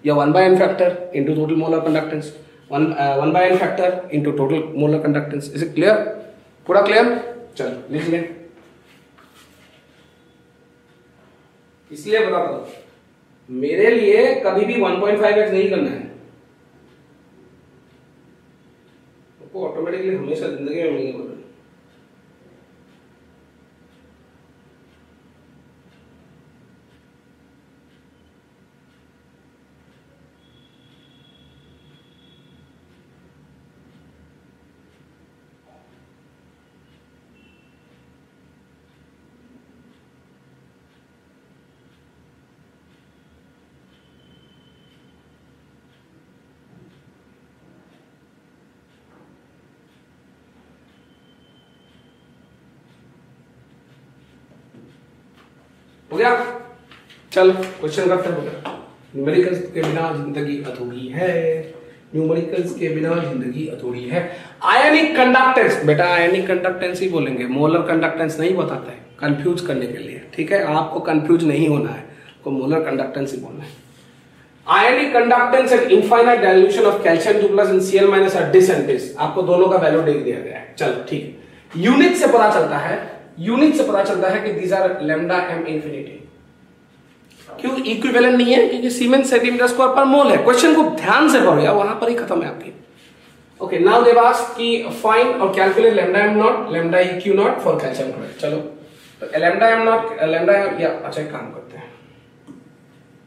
या 1 by N factor into total molar conductance, 1 by N factor into total molar conductance, is it clear, पूरा क्लियर। चलो लिख लें, इसलिए बता दो मेरे लिए कभी भी 1.5x नहीं करना है, आपको ऑटोमेटिकली हमेशा जिंदगी में मिलेगा। हो गया, चल क्वेश्चन करते हैं। न्यूमेरिकल्स के बिना जिंदगी अधूरी है, न्यूमेरिकल्स के बिना जिंदगी अधूरी है। आयनिक कंडक्टेंस, बेटा आयनिक कंडक्टेंस ही बोलेंगे, मोलर कंडक्टेंस नहीं बताते हैं, कंफ्यूज करने के लिए, ठीक है। आपको कंफ्यूज नहीं होना है, आपको मोलर कंडक्टेंस ही बोलना है। Ionic conductance and infinite dilution of calcium 2 plus in Cl minus are डिसएंटिस, आपको दोनों का वैल्यू दे दिया गया है। चलो ठीक है, यूनिट से पता चलता है, यूनिट से पता चलता है कि these are lambda M infinity. क्यों इक्विवेलेंट नहीं है, क्योंकि सीमेंस सेंटीमीटर स्क्वायर पर मोल है। क्वेश्चन को ध्यान से पढ़ो यार, वहां पर ही खत्म है आपकी। ओके नाउ देव आस्क्ड कि फाइंड और calculate lambda am not lambda EQ not for calcium chloride. चलो तो लैम्डा एम नॉट लैम्डा या अच्छा काम करते हैं,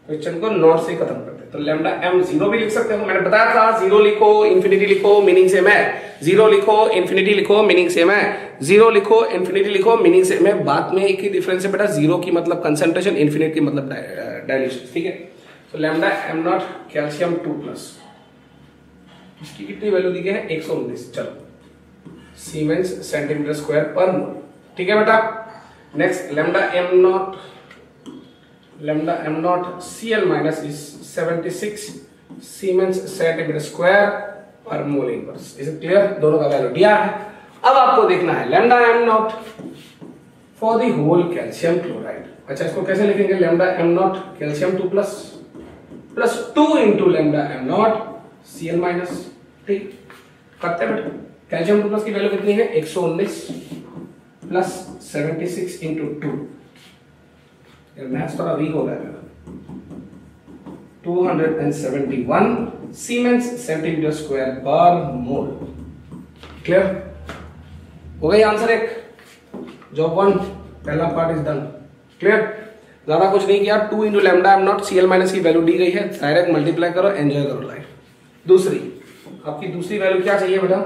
क्वेश्चन को नॉट से खत्म करते हैं। तो लैम्डा एम 0 भी लिख सकते हो, मैंने बताया था 0 लिखो इंफिनिटी लिखो मीनिंग सेम है, 0 लिखो इंफिनिटी लिखो मीनिंग सेम है, 0 लिखो इंफिनिटी लिखो मीनिंग सेम है। बात में एक ही डिफरेंस है बेटा, 0 की मतलब कंसंट्रेशन, इंफिनिटी की मतलब डाइल्यूशन, ठीक है। तो lambda M not calcium 2 plus, इसकी कितनी वैल्यू दी गई है 119, चलो सीमेंस सेंटीमीटर स्क्वायर पर मोल, ठीक है बेटा। Next lambda M not Cl minus is 76 siemens centimetre square per mole inverse. Is it clear? दोनों का वैल्यू दिया है। अब आपको देखना है lambda M not for the whole calcium chloride. अच्छा, इसको कैसे लिखेंगे? Lambda M not calcium 2 plus 2 into lambda M not Cl minus. ठीक, करते हैं बेटा। कैल्शियम 2 प्लस की वैल्यू कितनी है? 119 प्लस 76 इंटू 2। मैथ्स थोड़ा वीक हो रहा है मेरा। 271 सीमेंस सेंटीमीटर स्क्वायर पर मोल। क्लियर हो गई? आंसर एक, जॉब 1 पहला पार्ट इज डन। क्लियर? ज्यादा कुछ नहीं किया। 2 into lambda M not Cl minus की वैल्यू दी गई है, डायरेक्ट मल्टीप्लाई करो, एंजॉय करो लाइफ। दूसरी, आपकी दूसरी वैल्यू क्या चाहिए बेटा?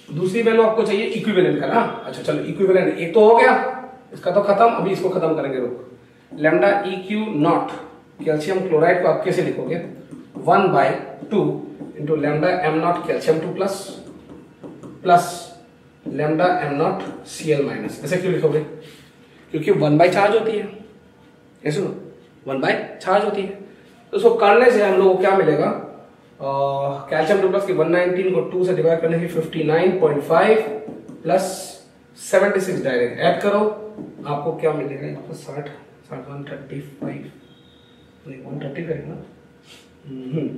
दूसरी वैल्यू आपको चाहिए इक्विवेलेंट का ना। अच्छा चलो, इक्विवेलेंट एक तो हो गया, इसका तो खत्म। अभी इसको खत्म करेंगे, रुक। Lambda EQ not calcium chloride को आप कैसे लिखोगे? 1/2 into lambda M not calcium 2 plus lambda M not Cl minus. ऐसे क्यों लिखोगे? क्योंकि 1 बाय चार्ज होती है, ऐसे सुनो, 1 बाय चार्ज होती है। तो उसको करने से हम लोग को क्या मिलेगा? कैल्शियम 2 प्लस की 119 को 2 से डिवाइड करने की 59.5 प्लस 76 डायरेक्ट ऐड करो, आपको क्या मिलेगा? यहाँ पर 60 135 नहीं 130 करेगा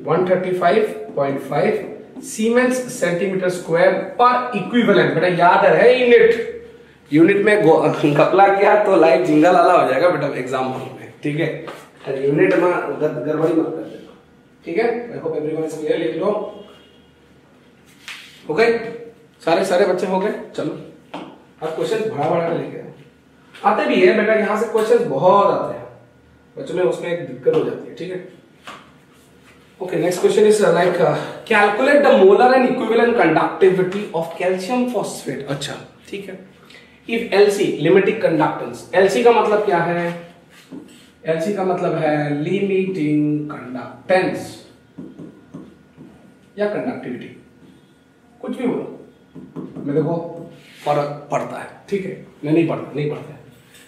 135.5 सीमेंस सेंटीमीटर स्क्वायर पर इक्विवेलेंट। बेटा याद है यूनिट में घपला किया तो लाइव जिंगल वाला हो जाएगा बेटा एग्जाम हॉल में। ठीक है, यूनिट में गड़बड़ी मत कर देना। ठीक है, I hope everyone is clear. लिख लो। ओके, सारे बच्चे हो गए। चलो अब क्वेश्चन बड़ा लेके आते भी है बेटा, यहां से क्वेश्चन बहुत आते हैं बच्चों में, उसमें एक दिक्कत हो जाती है। ठीक है, okay, next question is like calculate the molar and equivalent conductivity of calcium phosphate. अच्छा ठीक है, if LC limiting conductance, LC का मतलब क्या है? LC का मतलब है लिमिटिंग कंडक्टेंस या कंडक्टिविटी, कुछ भी बोलो, मेरे को फर्क पड़ता है। ठीक है, मैं नहीं पढ़ता है।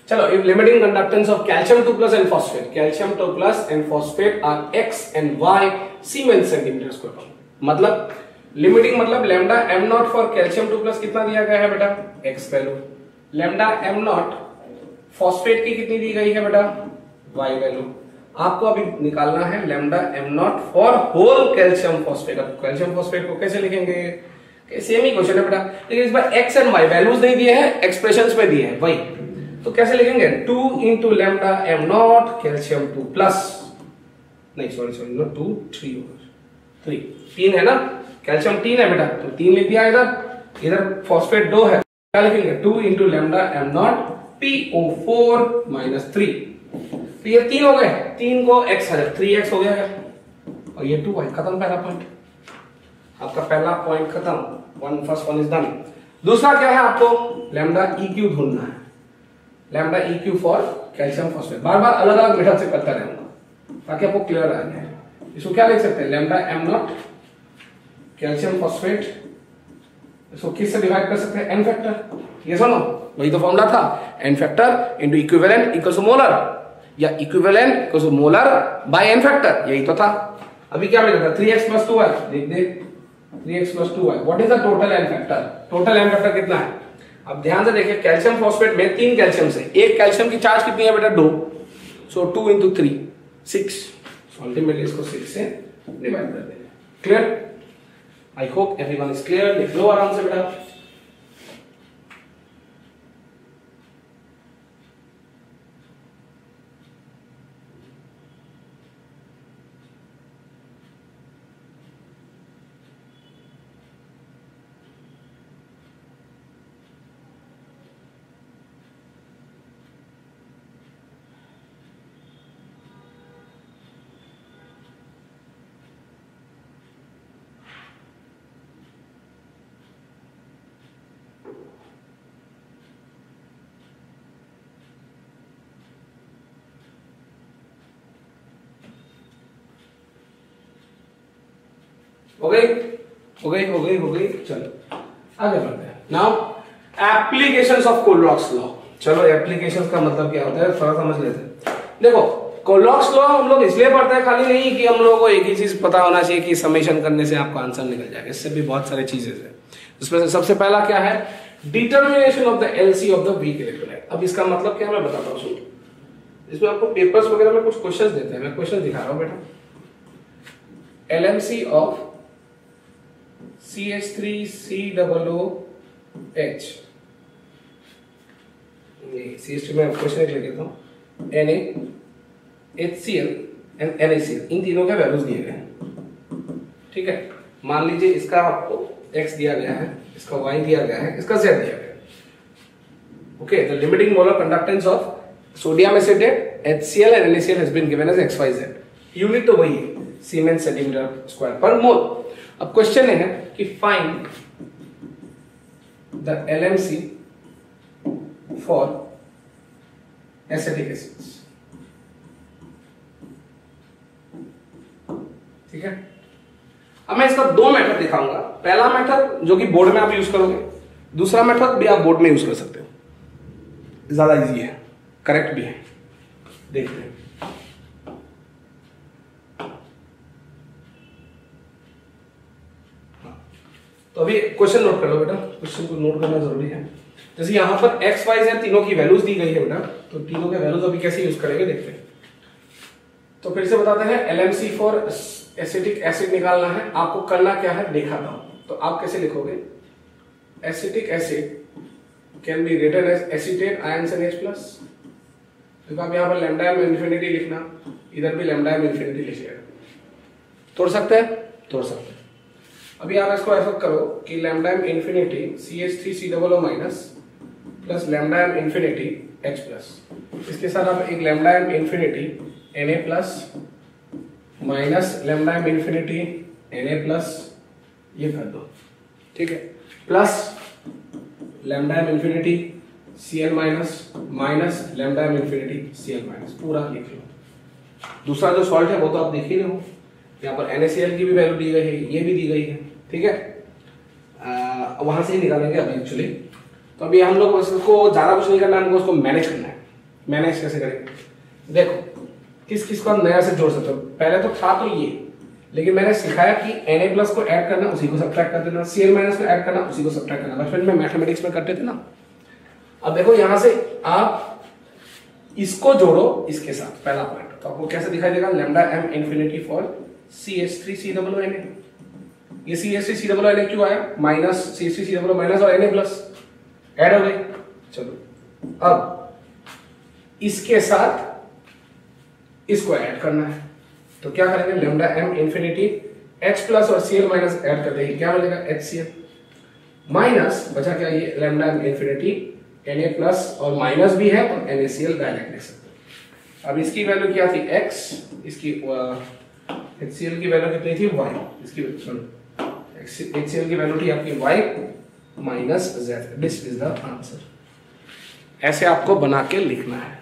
चलो, if limiting conductance of calcium 2 plus and phosphate, calcium 2 plus and phosphate are X and Y siemens centimetre square. मतलब लिमिटिंग मतलब lambda M not for calcium 2 plus कितना दिया गया है बेटा? X value. Lambda M not phosphate की कितनी दी गई है बेटा? Y value. आपको अभी निकालना है lambda M not for whole calcium phosphate. अब कैल्शियम फॉस्फेट को कैसे लिखेंगे? सेम ही क्वेश्चन है बेटा, लेकिन इस बार X एंड Y वैल्यूज नहीं दिए हैं, एक्सप्रेशंस में दिए हैं वही। तो कैसे लिखेंगे? 2 into lambda M not calcium 2 plus, नहीं सॉरी नो 2 3 होगा, 3 है ना, कैल्शियम 3 है बेटा, तो 3 लिख दिया। इधर फॉस्फेट 2 है, क्या लिखेंगे? 2 into lambda am not PO4 minus 3। तो ये 3 हो गए, 3 को X है, 3X हो गया है, और ये 2Y। खत्म पहला पॉइंट, आपका पहला पॉइंट खत्म। First one is done. दूसरा क्या है? आपको लैम्डा EQ ढूंढना है, lambda EQ for calcium phosphate. बार बार अलग अलग मेथड से करता रहूंगा ताकि आपको क्लियर आ जाए। इसको क्या लिख सकते हैं? Lambda M not calcium phosphate, इसको किससे डिवाइड कर सकते हैं? N factor. ये सुनो, वही तो फॉर्मूला था, n factor into equivalent equals to molar, या equivalent equals to molar by N factor, यही तो था। अभी क्या मिला था? 3x plus 2y। देख 3x plus 2y। What is the total N factor? Total N factor कितना है? अब ध्यान से देखिए, कैल्शियम फॉस्फेट में 3 कैल्शियम से, एक कैल्शियम की चार्ज कितनी है बेटा? 2। सो 2 इंटू 3 6। अल्टीमेटली इसको 6 से डिवाइड कर देंगे। Clear? I hope everyone is clear. लिख लो आराम से बेटा। हो गई। चलो आगे बढ़ते हैं। Now applications of Kohlrausch's law. चलो एप्लीकेशंस का मतलब क्या होता है थोड़ा समझ लेते हैं। देखो कोलॉक्स लॉ हम लोग इसलिए पढ़ते हैं खाली नहीं कि हम लोगों को एक ही चीज पता होना चाहिए कि समेशन करने से आपका आंसर निकल जाएगा, इससे भी बहुत सारे चीजें हैं। उसमें से सबसे पहला क्या है, determination of the LC of the weak electrolyte. अब इसका मतलब क्या मैं बताता हूँ, सुनो। इसमें आपको पेपर्स वगैरह में कुछ क्वेश्चंस देते हैं, मैं क्वेश्चन दिखा रहा हूं बेटा। LMC ऑफ CH3COOH, CH3 में क्वेश्चन लिख देता हूं, NaHCl एंड NaCl, इन तीनों के वैल्यूज दिए गए हैं। ठीक है, मान लीजिए इसका आपको x दिया गया है, इसका y दिया गया है, इसका z दिया गया है। Okay, the limiting molar conductance of sodium acetate HCl and NaCl has been given as XYZ। Unit तो वही है, सीमेंस सेंटीमीटर स्क्वायर पर मोल। अब क्वेश्चन है कि find the LMC for acetic acids. ठीक है, अब मैं इसका दो मेथड दिखाऊंगा। पहला मेथड जो कि बोर्ड में आप यूज करोगे, दूसरा मेथड भी आप बोर्ड में यूज कर सकते हो, ज्यादा इजी है, करेक्ट भी है। देखते हैं। तो अभी क्वेश्चन नोट कर लो बेटा, क्वेश्चन को नोट करना जरूरी है। जैसे यहां पर x y z तीनों की वैल्यूज दी गई है बेटा, तो तीनों के वैल्यूज अभी कैसे यूज करेंगे देखते हैं। तो फिर से बताते हैं, LMC फॉर एसिटिक एसिड निकालना है। आपको करना क्या है दिखाता हूं। तो आप कैसे लिखोगे, acetic acid can be written as acetate ion NH+। देखो आप यहां पर लैम्डा एम इन्फिनिटी लिखना, इधर भी लैम्डा एम इन्फिनिटी लिखिएगा। तोड़ सकते हैं, तोड़ सकते हैं। अभी आप इसको ऐसा करो कि lambda M infinity CH3COO- plus lambda M infinity H+, इसके साथ आप एक lambda M infinity Na+ minus lambda M infinity Na+, ये कर दो। ठीक है, plus lambda M infinity Cl- minus lambda M infinity Cl-, पूरा लिख लो। दूसरा जो सॉल्ट है वो तो आप देख ही रहे हो, यहाँ पर NaCl की भी वैल्यू दी गई है, ये भी दी गई है। ठीक है, वहां से ही निकालेंगे अभी एक्चुअली। तो अभी हम लोग उसको ज्यादा कुछ नहीं करना है, हमको उसको मैनेज करना है। मैनेज कैसे करेंगे, देखो किस किस को हम नया से जोड़ सकते हो। पहले तो था तो ये, लेकिन मैंने सिखाया कि Na+ को ऐड करना, उसी को सब्ट्रैक्ट कर देना, Cl- को ऐड करना, उसी को सब्ट्रैक्ट करना। बचपन में मैथमेटिक्स में करते थे ना। अब देखो यहां से आप इसको जोड़ो इसके साथ, पहला पॉइंट। तो आपको कैसे दिखाई देगा, lambda M infinity for CH3COO। ये CH3COO क्यों आया, माइनस CH3COO- और Na+ ऐड हो गए। चलो अब इसके साथ इसको ऐड करना है, तो क्या करेंगे, लैम्डा एम इन्फिनिटी H+ और Cl- ऐड कर देंगे, क्या मिलेगा HCl माइनस बचा क्या, ये लैम्डा एम इन्फिनिटी Na+ और माइनस भी है तो NaCl डायरेक्ट लिख सकते हैं। अब इसकी वैल्यू क्या थी x, इसकी HCl की वैल्यू कितनी थी y, इसकी HCl की वैल्यू थी आपकी y minus z। This is the answer. ऐसे आपको बना के लिखना है,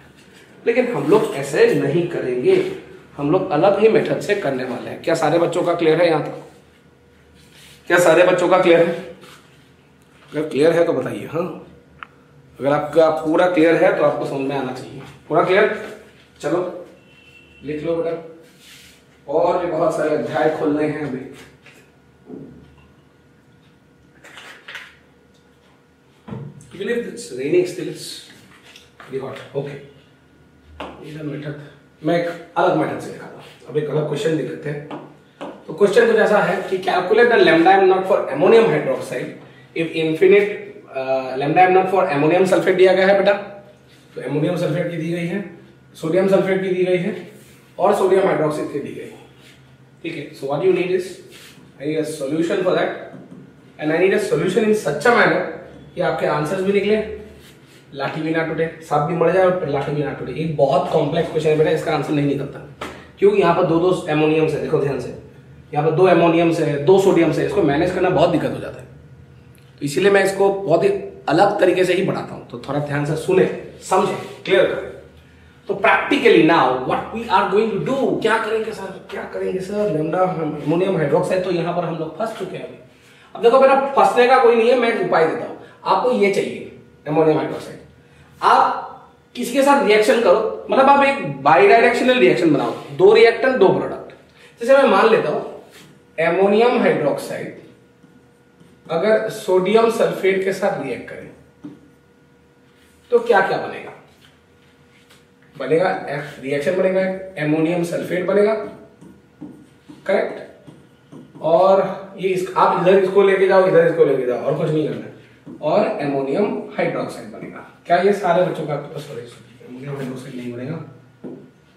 लेकिन हम लोग ऐसे नहीं करेंगे, हम लोग अलग ही मेथड से करने वाले हैं। क्या सारे बच्चों का क्लियर है यहां तक? क्या सारे बच्चों का क्लियर है? अगर क्लियर है तो बताइए। हाँ, अगर आपका पूरा क्लियर है तो आपको समझ में आना चाहिए। पूरा क्लियर? चलो लिख लो बेटा, और भी बहुत सारे अध्याय खोलने हैं अभी। Even if it's raining, still it's very hot. Okay. ये मेथड मैं एक अलग मेथड से दिखाता हूँ। अब एक अलग क्वेश्चन दिखाते हैं। तो क्वेश्चन कुछ ऐसा है कि calculate the lambda M not for ammonium hydroxide if infinite. Lambda M not for ammonium sulphate दिया गया है बेटा, तो अमोनियम सल्फेट की दी गई है, सोडियम सल्फेट की दी गई है, और सोडियम हाइड्रोक्साइड की दी गई है। ठीक है, so what you need is I need a solution for that, and I need a solution in such a manner कि आपके आंसर्स भी निकले, लाठी भी ना टूटे, सांप भी मर जाए और लाठी भी ना टूटे। एक बहुत कॉम्प्लेक्स क्वेश्चन है बेटा, इसका आंसर नहीं निकलता क्योंकि यहाँ पर दो एमोनियम्स है। देखो ध्यान से, यहाँ पर 2 एमोनियम्स है, 2 सोडियम्स है, इसको मैनेज करना बहुत दिक्कत हो जाता है। तो इसीलिए मैं इसको बहुत ही अलग तरीके से ही पढ़ाता हूँ, तो थोड़ा ध्यान से सुने, समझे, क्लियर करें। तो practically now what we are going to do, क्या करेंगे सर, क्या करेंगे सर, लैम्डा अमोनियम हाइड्रोक्साइड, तो यहाँ पर हम लोग फंस चुके हैं अभी। अब देखो बेटा, फंसने का कोई नहीं है, मैं एक उपाय देता हूँ आपको। ये चाहिए अमोनियम हाइड्रोक्साइड, आप किसके साथ रिएक्शन करो, मतलब आप एक बाई डायरेक्शनल रिएक्शन बनाओ, दो रिएक्टेंट दो प्रोडक्ट। जैसे मैं मान लेता हूं एमोनियम हाइड्रोक्साइड अगर सोडियम सल्फेट के साथ रिएक्ट करें तो क्या क्या बनेगा? बनेगा रिएक्शन बनेगा, एमोनियम सल्फेट बनेगा, करेक्ट। और ये आप इधर इसको लेके जाओ, इधर इसको लेके जाओ, और कुछ नहीं करना है, और एमोनियम हाइड्रोक्साइड बनेगा। क्या ये सारे बच्चों का एमोनियम हाइड्रोक्साइड नहीं बनेगा?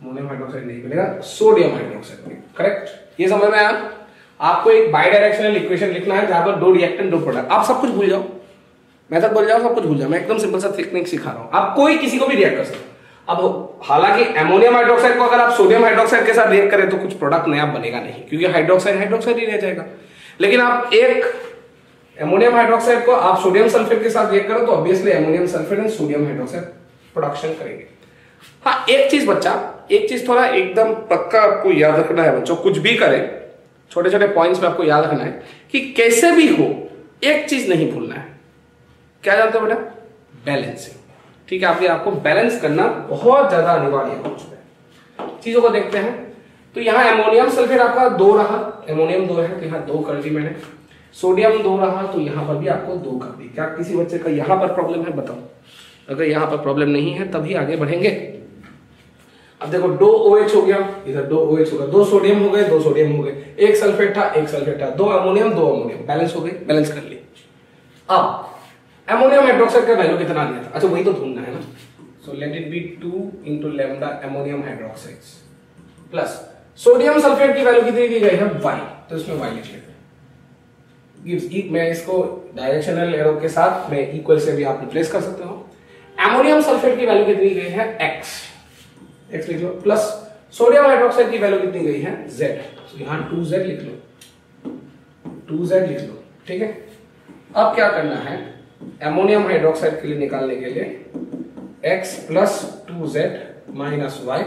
एमोनियम हाइड्रोक्साइड नहीं बनेगा, सोडियम हाइड्रोक्साइड बनेगा, करेक्ट। ये समझ में आया? आपको एक बाई डायरेक्शनल इक्वेशन लिखना है जहां पर दो रिएक्टेंट दो प्रोडक्ट। आप सब कुछ भूल जाओ, मेथड भूल जाओ, सब कुछ भूल जाओ, मैं एकदम सिंपल सा टेक्निक सिखा रहा हूं। आप कोई किसी को भी रिएक्ट कर सकते हो। अब हालांकि एमोनियम हाइड्रोक्साइड को अगर आप सोडियम हाइड्रोक्साइड के साथ रिएक्ट करें तो कुछ प्रोडक्ट नया बनेगा नहीं, क्योंकि हाइड्रोक्साइड हाइड्रोक्साइड ही रह जाएगा। लेकिन आप एक एमोनियम हाइड्रोक्साइड को आप सोडियम सल्फेट के साथ रिएक्ट करो तो obviously ammonium sulphate and sodium hydroxide production करेंगे। हाँ, एक चीज बच्चा, एक चीज थोड़ा एकदम पक्का आपको याद रखना है बच्चों, कुछ भी करें छोटे छोटे पॉइंट्स में आपको याद रखना है कि कैसे भी हो एक चीज नहीं भूलना है। क्या जानते हो बेटा? बैलेंसिंग। ठीक है, आपको बैलेंस करना बहुत ज्यादा अनिवार्य है। चीजों को देखते हैं तो यहाँ एमोनियम सल्फेट आपका 2 रहा, एमोनियम 2 है तो यहाँ 2 कर दी मैंने। सोडियम 2 रहा तो यहाँ पर भी आपको 2 कर दी। क्या किसी बच्चे का यहाँ पर प्रॉब्लम है? बताओ। अगर यहाँ पर प्रॉब्लम नहीं है तभी आगे बढ़ेंगे। अब देखो 2 OH हो गया, इधर 2 OH हो गया, 2 सोडियम हो गए, 2 सोडियम हो गए, एक सल्फेट था, एक सल्फेट था, 2 अमोनियम 2 अमोनियम, बैलेंस हो गई, बैलेंस कर लिए। अब एमोनियम हाइड्रोक्साइड का वैल्यू कितना दिया था? अच्छा वही तो ढूंढना है ना। So let it be 2 into lambda ammonium hydroxide plus sodium sulphate की वैल्यू कितनी दी गई है? y, तो इसमें y लिख लेते हैं। मैं इसको डायरेक्शनल एरो के साथ मैं इक्वल से भी आप रिप्लेस कर सकते हो। एमोनियम सल्फेट की वैल्यू कितनी गई है? x लिख लो, प्लस सोडियम हाइड्रोक्साइड की वैल्यू कितनी गई है? z, तो यहां 2z लिख लो, 2z लिख लो, ठीक है। अब क्या करना है? एमोनियम हाइड्रोक्साइड के लिए निकालने के लिए x plus 2z minus y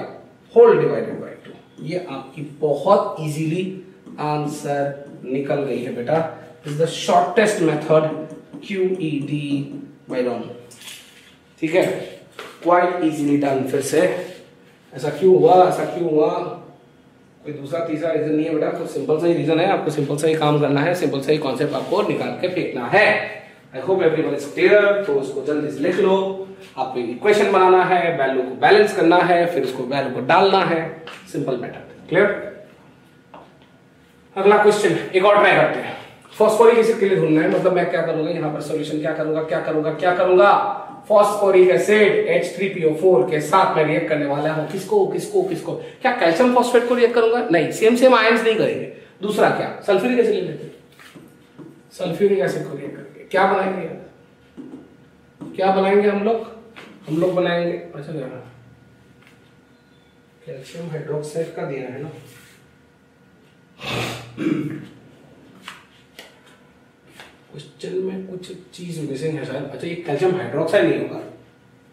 whole divided by 2। ये आपकी बहुत इजीली आंसर निकल गई है बेटा। Is the shortest method QED by Ron. ठीक है, क्वाइट इजीली डन। फिर से ऐसा क्यों हुआ, ऐसा क्यों हुआ? कोई दूसरा तीसरा रीजन नहीं है बेटा, तो सिंपल सा ही रीजन है। आपको सिंपल सा ही काम करना है, सिंपल सा ही कॉन्सेप्ट आपको निकाल के फेंकना है। I hope everyone is clear. तो उसको जल्दी से लिख लो। आपको इक्वेशन बनाना है, वैल्यू को बैलेंस करना है, फिर उसको वैल्यू को डालना है, सिंपल मेथड। क्लियर? अगला क्वेश्चन एक और ट्राई करते हैं। फॉस्फोरिक एसिड के लिए ढूंढना है, मतलब मैं क्या करूंगा यहाँ पर सॉल्यूशन क्या करूंगा, क्या करूंगा, क्या करूंगा? फॉस्फोरिक एसिड H3PO4 के साथ मैं रिएक्ट करने वाला हूं। किसको किसको किसको? क्या कैल्शियम फॉस्फेट को रिएक्ट करूंगा? नहीं, सेम आयंस नहीं करेंगे। दूसरा क्या? सल्फ्यूरिक एसिड ले लेते हैं। सल्फ्यूरिक एसिड को रिएक्ट करके क्या बनाएंगे? क्या बनाएंगे हम लोग बनाएंगे, अच्छा क्या कैल्शियम हाइड्रोक्साइड का दिया है ना। क्वेश्चन में कुछ चीज मिसिंग है शायद। अच्छा ये कैल्शियम हाइड्रोक्साइड नहीं होगा,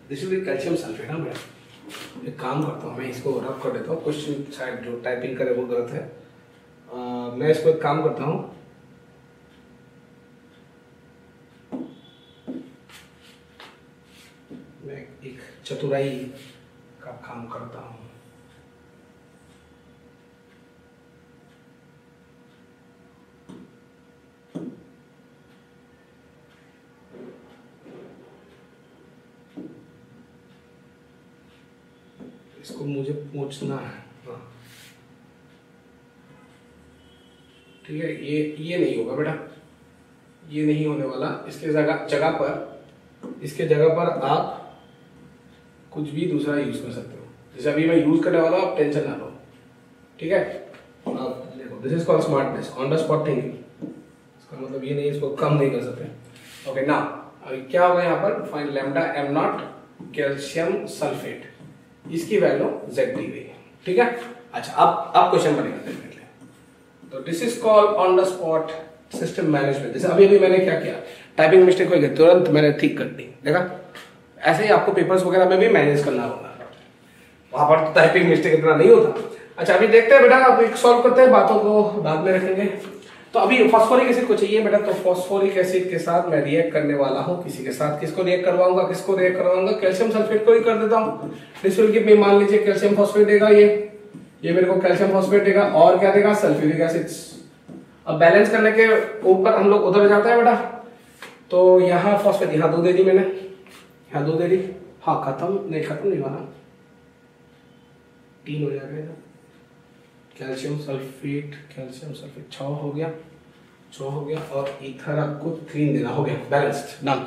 this will be calcium sulphate. हाँ बेटा, एक काम करता हूँ, मैं इसको रब कर देता हूँ। क्वेश्चन शायद जो टाइपिंग करे वो गलत है। मैं इसको एक काम करता हूँ, मैं एक चतुराई का काम करता हूँ। इसको मुझे पूछना है, हाँ ठीक है। ये नहीं होगा बेटा, ये नहीं होने वाला। इसके इसके जगह पर आप कुछ भी दूसरा यूज कर सकते हो। जैसे अभी मैं यूज करने वाला हूं, आप टेंशन ना लो, ठीक है। आप देखो, this is called smartness, on the spot thinking. इसका मतलब ये नहीं, इसको कम नहीं कर सकते। ओके ना, अभी क्या होगा यहाँ पर? Find lambda M not calcium sulphate, इसकी वैल्यू Z दी गई है, ठीक है। अच्छा अब क्वेश्चन बनेगा। तो this is called on the spot system management. जैसे अभी मैंने क्या किया, टाइपिंग मिस्टेक हो गई, तुरंत मैंने ठीक कर दी, देखा। ऐसे ही आपको पेपर्स वगैरह में भी मैनेज करना होगा, वहां पर तो टाइपिंग मिस्टेक इतना नहीं होता। अच्छा अभी देखते हैं बेटा, आप एक सॉल्व करते हैं, बातों को बाद में रखेंगे। तो अभी फास्फोरिक एसिड को चाहिए बेटा, तो फास्फोरिक एसिड के साथ मैं रिएक्ट करने वाला हूं किसी के साथ। किसको रिएक्ट करवाऊंगा, किसको रिएक्ट करवाऊंगा, कैल्शियम सल्फेट को ही कर देता हूं। दिस विल गिव मी, मान लीजिए कैल्शियम फॉस्फेट देगा, ये मेरे को कैल्शियम फॉस्फेट देगा, और क्या देगा, सल्फ्यूरिक एसिड्स। अब बैलेंस करने के ऊपर हम लोग उधर जाते हैं बेटा, तो यहाँ फॉस्फेट, यहाँ 2 दे दी मैंने, यहाँ 2 दे दी, हाँ खत्म नहीं हुआ, 3 हो जाएगा। कैल्शियम सल्फेट 6 हो गया, और ईथर आपको 3 देना, हो गया balanced, done.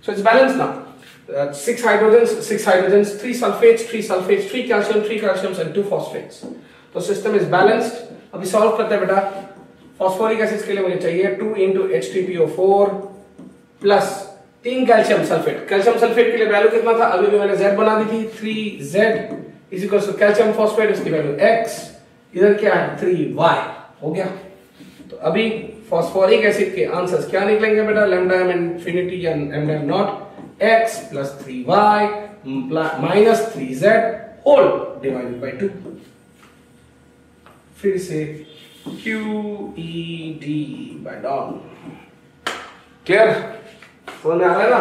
So it's balanced now. 6 hydrogens, 3 sulphates, 3 calciums and 2 phosphates. तो सिस्टम इज बैलेंस्ड। अभी सॉल्व करते हैं बेटा। फॉस्फोरिक एसिड के लिए मुझे चाहिए 2 × H3PO4 plus 3 calcium sulphate. Calcium sulphate के लिए वैल्यू कितना था, अभी भी मैंने Z बना दी थी, 3Z is equal to calcium phosphate, इसकी वैल्यू X, इधर क्या है 3Y, हो गया। तो अभी फॉस्फोरिक एसिड के आंसर्स क्या निकलेंगे बेटा, लैम्डा m इंफिनिटी या lambda m naught, X plus 3Y minus 3Z whole divided by 2। फिर से QED बाय डॉन। क्लियर, समझ में आ रहा है ना,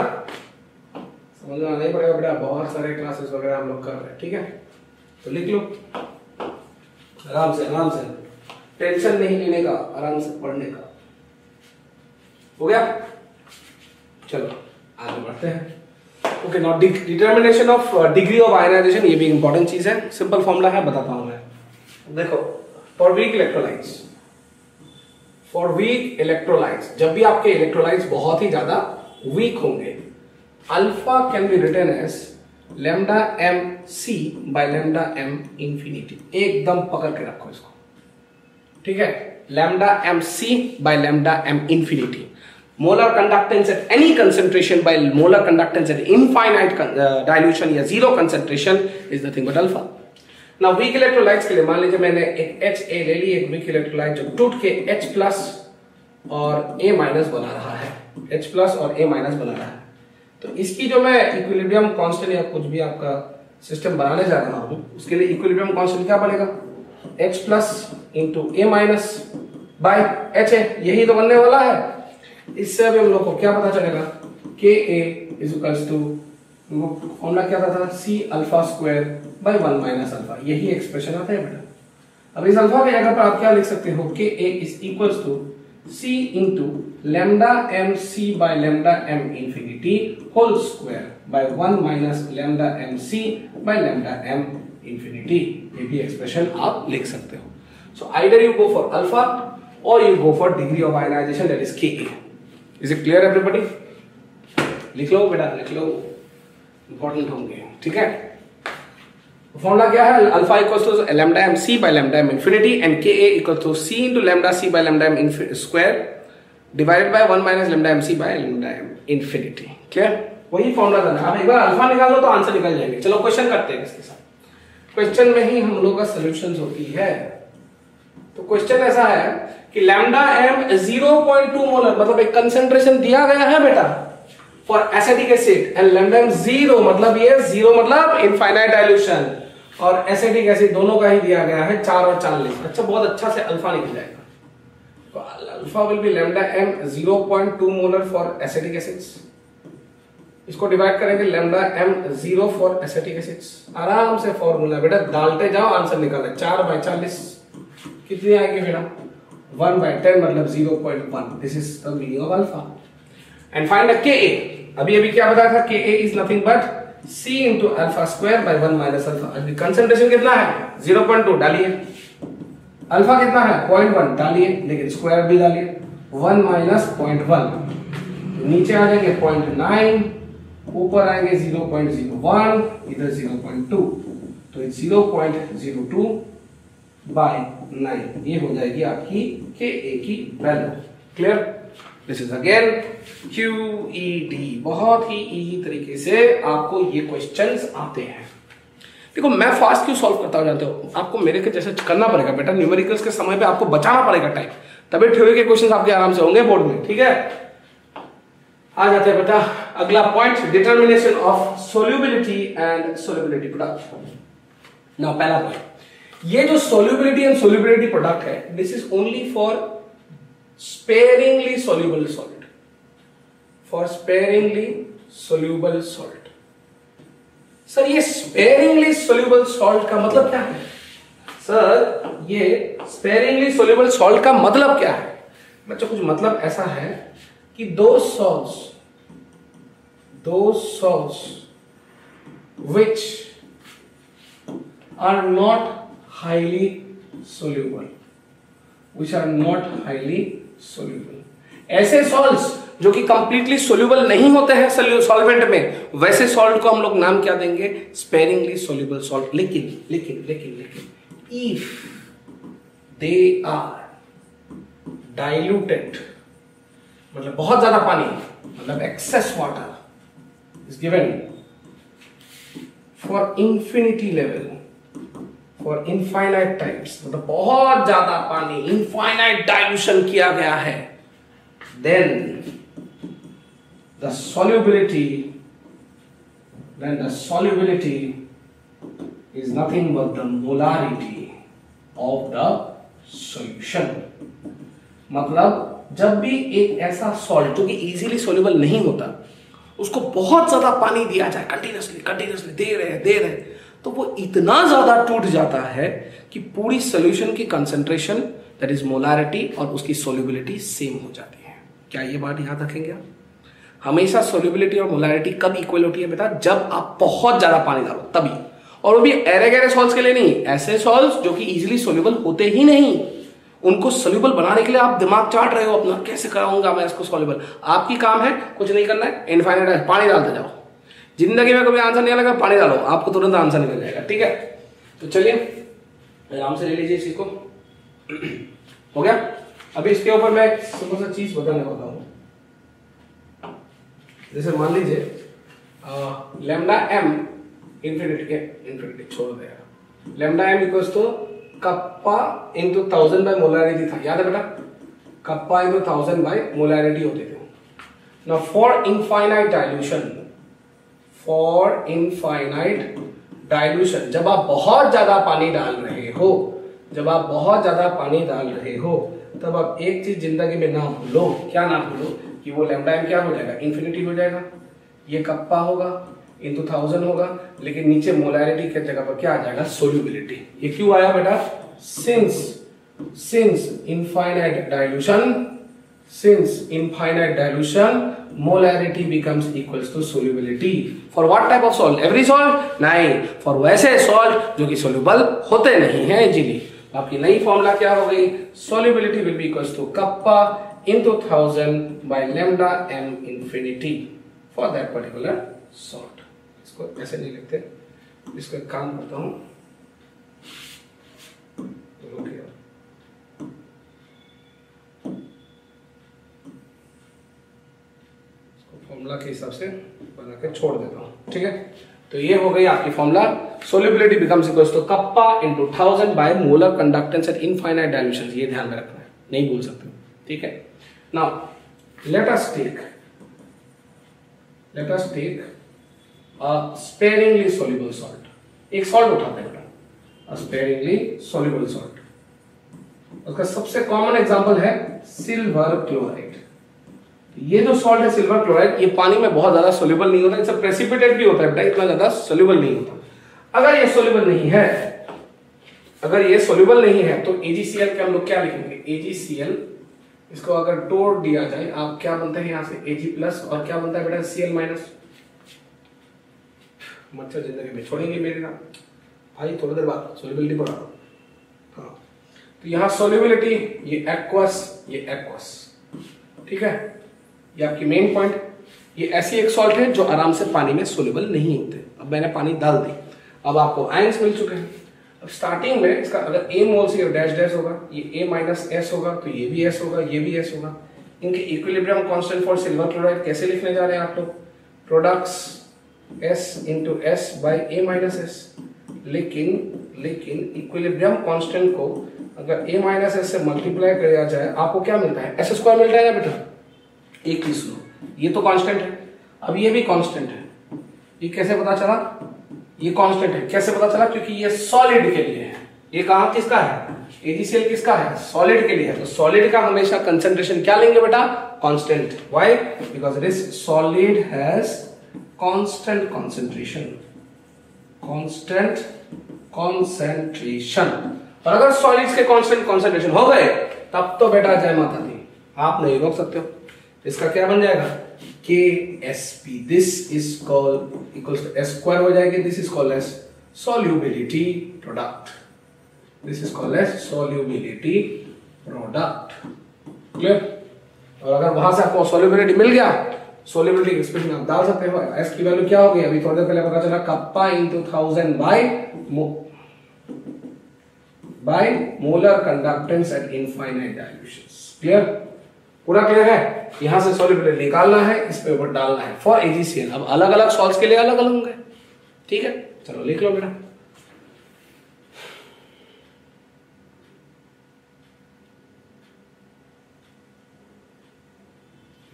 समझ में आना ही पड़ेगा बेटा, बहुत सारे क्लासेस वगैरह हम लोग कर रहे हैं, ठीक है। तो लिख लो आराम से, टेंशन नहीं लेने का, आराम से पढ़ने का, हो गया। चलो आगे बढ़ते हैं। Okay, now determination of degree of ionization, ये भी इंपॉर्टेंट चीज है, सिंपल फॉर्मूला है, बताता हूं मैं। देखो, फॉर वीक इलेक्ट्रोलाइट्स, जब भी आपके इलेक्ट्रोलाइट्स बहुत ही ज्यादा वीक होंगे, alpha can be written as lambda m c by lambda m infinity. एकदम पकड़ के रखो इसको, ठीक है। Lambda m c by lambda m infinity. Molar conductance at any concentration by molar conductance at infinite dilution या zero concentration is nothing but alpha. Now weak electrolytes के लिए मान लीजिए मैंने एक HA ले ली, एक वीक इलेक्ट्रोलाइट जो टूट के H प्लस और A माइनस बना रहा है, H प्लस और A माइनस बना रहा है। तो इसकी जो मैं इक्विलिब्रियम कांस्टेंट या कुछ भी आपका सिस्टम बनाने जा रहा हूं, उसके लिए इक्विलिब्रियम कांस्टेंट क्या बनेगा, H plus into A minus by HA, यही तो बनने वाला है। इससे अभी हम लोग को क्या पता चलेगा, Ka is equals to, formula क्या था, C alpha square by 1 minus alpha, यही एक्सप्रेशन आता है बेटा। अब इस अल्फा की जगह पर आप क्या लिख सकते हो, Ka is equals to C into lambda m c by lambda m infinity whole square by 1 minus lambda m c by lambda m infinity, ये भी एक्सप्रेशन आप लिख सकते हो। So either you go for alpha or you go for degree of ionization, that is Ka। Is it clear everybody? लिख लो बेटा, लिख लो, इंपॉर्टेंट होंगे, ठीक है। फॉर्मूला क्या है, alpha equals to lambda m c by lambda m infinity and Ka equal to c into lambda c by lambda m square divided by 1 minus lambda m c by lambda m infinity. Clear, वही formula था। अब एक बार alpha निकाल लो तो answer निकल जाएंगे। चलो question करते हैं इसके साथ। क्वेश्चन में ही हम लोग का सॉल्यूशंस होती है। तो क्वेश्चन ऐसा है कि लैम्डा m 0.2 मोलर, मतलब एक कंसंट्रेशन दिया गया है बेटा for acetic acid, and lambda m 0 मतलब ये 0 मतलब इनफाइनाइट डाइल्यूशन, और एसिटिक एसिड दोनों का ही दिया गया है 4 और 40। अच्छा, बहुत अच्छा से अल्फा निकल जाएगा। तो alpha will B lambda m 0.2 molar for acetic acids. इसको डिवाइड करेंगे lambda m 0 for acetic acids. आराम से फॉर्मूला बेटा डालते जाओ, आंसर निकालना। 4/40 कितनी आएगी बेटा, 1/10 मतलब 0.1। This is the meaning of alpha. And find the Ka। अभी क्या बताया था, Ka is nothing but C into alpha square by 1 minus alpha. अभी कंसंट्रेशन कितना है, 0.2 डालिए, अल्फा कितना है 0.1 डालिए, लेकिन स्क्वायर भी डालिए, 1 माइनस 0.1, नीचे आ जाएंगे 0.9, ऊपर आएंगे 0.01, इधर 0.2, तो 0.02 बाय 9, ये हो जाएगी आपकी Ka की value. Clear, this is again QED। बहुत ही इजी तरीके से आपको ये क्वेश्चंस आते हैं। देखो मैं फास्ट क्यों सॉल्व करता हूं जानते हो, आपको मेरे के जैसे करना पड़ेगा बेटा। न्यूमेरिकल्स के समय पे आपको बचाना पड़ेगा टाइम, तभी थ्योरी के क्वेश्चंस आपके आराम से होंगे बोर्ड में, ठीक है। आ जाते हैं बेटा अगला point, determination of solubility and solubility product. Now पहला पॉइंट, ये जो सोल्यूबिलिटी एंड सोल्यूबिलिटी प्रोडक्ट है, this is only for sparingly soluble salt, for sparingly soluble salt। Sir ये sparingly soluble salt का मतलब क्या है? सर ये sparingly soluble salt का मतलब क्या है? बच्चों कुछ मतलब ऐसा है कि those salts which are not highly soluble, ऐसे सॉल्ट्स जो कि कंप्लीटली सोल्यूबल नहीं होते हैं सॉल्वेंट में, वैसे सॉल्ट को हम लोग नाम क्या देंगे? Sparingly soluble salt. लेकिन इफ दे आर डाइल्यूटेड, मतलब बहुत ज्यादा पानी, मतलब excess water is given for infinity level, for infinite times, मतलब बहुत ज्यादा पानी इनफाइनाइट डाइल्यूशन किया गया है, then the solubility is nothing but the molarity of the solution। मतलब जब भी एक ऐसा सॉल्ट जो कि इजीली सोल्यूबल नहीं होता, उसको बहुत ज्यादा पानी दिया जाए कंटिन्यूसली दे रहे, तो वो इतना ज्यादा टूट जाता है कि पूरी सोल्यूशन की कंसंट्रेशन, दैट इज मोलारिटी, और उसकी सोल्यूबिलिटी सेम हो जाती है। क्या ये बात याद रखेंगे आप? हमेशा सोल्यूबिलिटी और मोलारिटी कब इक्वल होती है बेटा? जब आप बहुत ज्यादा पानी डालो तभी, और वो भी एरे गहरे सॉल्ट्स के लिए नहीं, ऐसे सॉल्ट्स जो कि इजीली सोल्यूबल होते ही नहीं, उनको सोल्यूबल बनाने के लिए आप दिमाग चाट रहे हो अपना, कैसे कराऊंगा मैं इसको सोल्यूबल। आपकी काम है कुछ नहीं करना है, इनफाइनाइट पानी डालते जाओ। जिंदगी में कभी आंसर नहीं लगा, पानी डालो, आपको तुरंत आंसर मिल जाएगा। ठीक है, तो चलिए आराम से ले लीजिए इसी को। हो गया। अभी इसके ऊपर मैं सिंपल सा चीज बताने वाला हूं। जैसे मान लीजिए लैम्डा एम इंफिनिटी छोड़ देगा, lambda M equals to kappa into 1000 by molarity था, याद है बेटा? कप्पा इंटू 1000 बाय मोलारिटी होती थी। नाउ फॉर इनफाइनाइट डाइल्यूशन, जब आप बहुत ज्यादा पानी डाल रहे हो, तब आप एक चीज जिंदगी में ना भूलो। क्या ना भूलो? कि वो लैम्डा एम क्या हो जाएगा? इन्फिनिटी हो जाएगा। ये कप्पा होगा इंटू 1000 होगा, लेकिन नीचे मोलारिटी के जगह पर क्या आ जाएगा? सोल्यूबिलिटी। ये क्यों आया बेटा? Since infinite dilution molarity becomes equals to solubility for what type of salt? every salt? नहीं, for वैसे salt जो कि soluble होते नहीं हैं इजीली। आपकी नई फॉर्मूला क्या हो गई? solubility will be equals to kappa into 1000 by lambda m infinity for that particular salt। इसको ऐसे नहीं लिखते, इसको एक काम करता हूं, फॉर्मूला के हिसाब से बना के छोड़ देता हूं। ठीक है, तो ये हो गई आपकी formula. Solubility becomes equals to kappa into 1000 by molar conductance at infinite dilution. ये ध्यान में रखना है, नहीं भूल सकते। ठीक है, now let us take a sparingly soluble salt. एक सॉल्ट उठाते हैं बेटा, स्पेरिंगली सोल्यूबल सॉल्ट। उसका सबसे कॉमन एग्जांपल है सिल्वर क्लोराइड। ये जो सॉल्ट है सिल्वर क्लोराइड, ये पानी में बहुत ज्यादा सोल्यूबल नहीं होता, इससे प्रेसिपिटेट भी होता है बेटा, इतना ज्यादा सोल्यूबल नहीं होता। अगर ये सोल्यूबल नहीं है, तो AgCl के हम लोग क्या लिखेंगे? AgCl, इसको अगर तोड़ दिया जाए, आप क्या बनते हैं यहाँ से? Ag+ और क्या बनता है बेटा? Cl-। मच्छर जिंदगी में छोड़ेंगे मेरे नाम भाई, थोड़ी देर बाद सोल्यूबिलिटी पढ़ा दो। हाँ, तो यहाँ सोल्यूबिलिटी, ये एक्वस। ठीक है, ये आपकी मेन पॉइंट। ये ऐसी एक सॉल्ट है जो आराम से पानी में सोल्यूबल नहीं होते। अब मैंने पानी डाल दी, अब आपको आयंस मिल चुके हैं। अब स्टार्टिंग में इसका अगर A मोल से डैश होगा, ये A-S होगा, तो ये भी S होगा, ये भी S होगा। इनके equilibrium constant for silver chloride कैसे लिखने जा रहे हैं आप लोग? Products S into S by A-S। लेकिन इक्विलिब्रियम कांस्टेंट को अगर A-S से मल्टीप्लाई किया जाए, आपको क्या मिलता है? S² मिल जाएगा बेटा। एक ही सुनो, ये तो कांस्टेंट है, अब ये भी कांस्टेंट है। ये कैसे पता चला? ये कांस्टेंट है, कैसे पता चला? क्योंकि ये सॉलिड के लिए है। ये कहां किसका है? AgCl किसका है? सॉलिड के लिए है। तो सॉलिड का हमेशा कंसंट्रेशन क्या लेंगे बेटा? Constant. Why? Because this solid has constant concentration, constant concentration. और अगर सॉलिड्स के कांस्टेंट कंसंट्रेशन हो गए तब तो बेटा जय माता दी, आप नहीं रोक सकते हो। इसका क्या बन जाएगा? KSP। This is called equals to S square हो जाएगी। This is called as solubility product. This is called as solubility product. Clear? और अगर वहां से आपको solubility मिल गया, solubility एक्सप्रेशन आप डाल सकते हो। S की वैल्यू क्या होगी? अभी थोड़ी देर पहले पता चला, kappa into 1000 by molar conductance at infinite dilutions. Clear? पूरा क्लियर है? यहां से solubility निकालना है, इस पे ऊपर डालना है for AgCl। अब अलग अलग सॉल्ट्स के लिए अलग अलग होंगे, ठीक है? चलो लिख लो बेटा।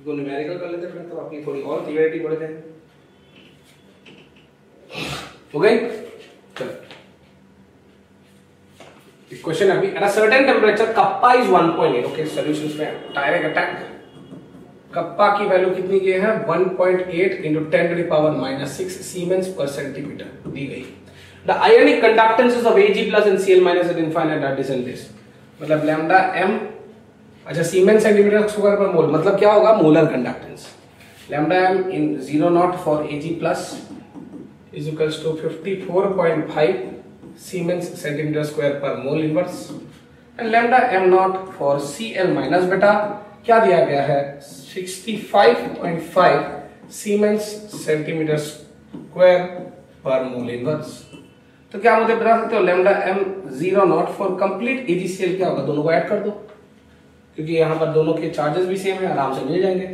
न्यूमेरिकल कर लेते हैं तो अपनी थोड़ी और क्लियरिटी बढ़ जाए। हो गई? चलो क्वेश्चन अभी at a certain temperature kappa is 1.8। Okay, solutions में डायरेक्ट अटैक। कप्पा की वैल्यू कितनी की है? 1.8 into 10 to the power -6 siemens पर सेंटीमीटर दी गई। The ionic conductances of Ag plus and Cl minus at infinite are this and this। मतलब lambda m, अच्छा siemens centimetre square per मोल, मतलब क्या होगा? Molar conductance. Lambda m in 0 naught for Ag plus is equals to 54.5 siemens centimetre square per mole inverse, and lambda m naught for Cl minus बेटा क्या दिया गया है? 65.5 siemens centimetre square per mole inverse. तो क्या मुझे बता सकते हो? Lambda m 0 not for complete AgCl क्या होगा? दोनों को ऐड कर दो, क्योंकि यहाँ पर दोनों के चार्जेस भी सेम है, आराम से मिल जाएंगे।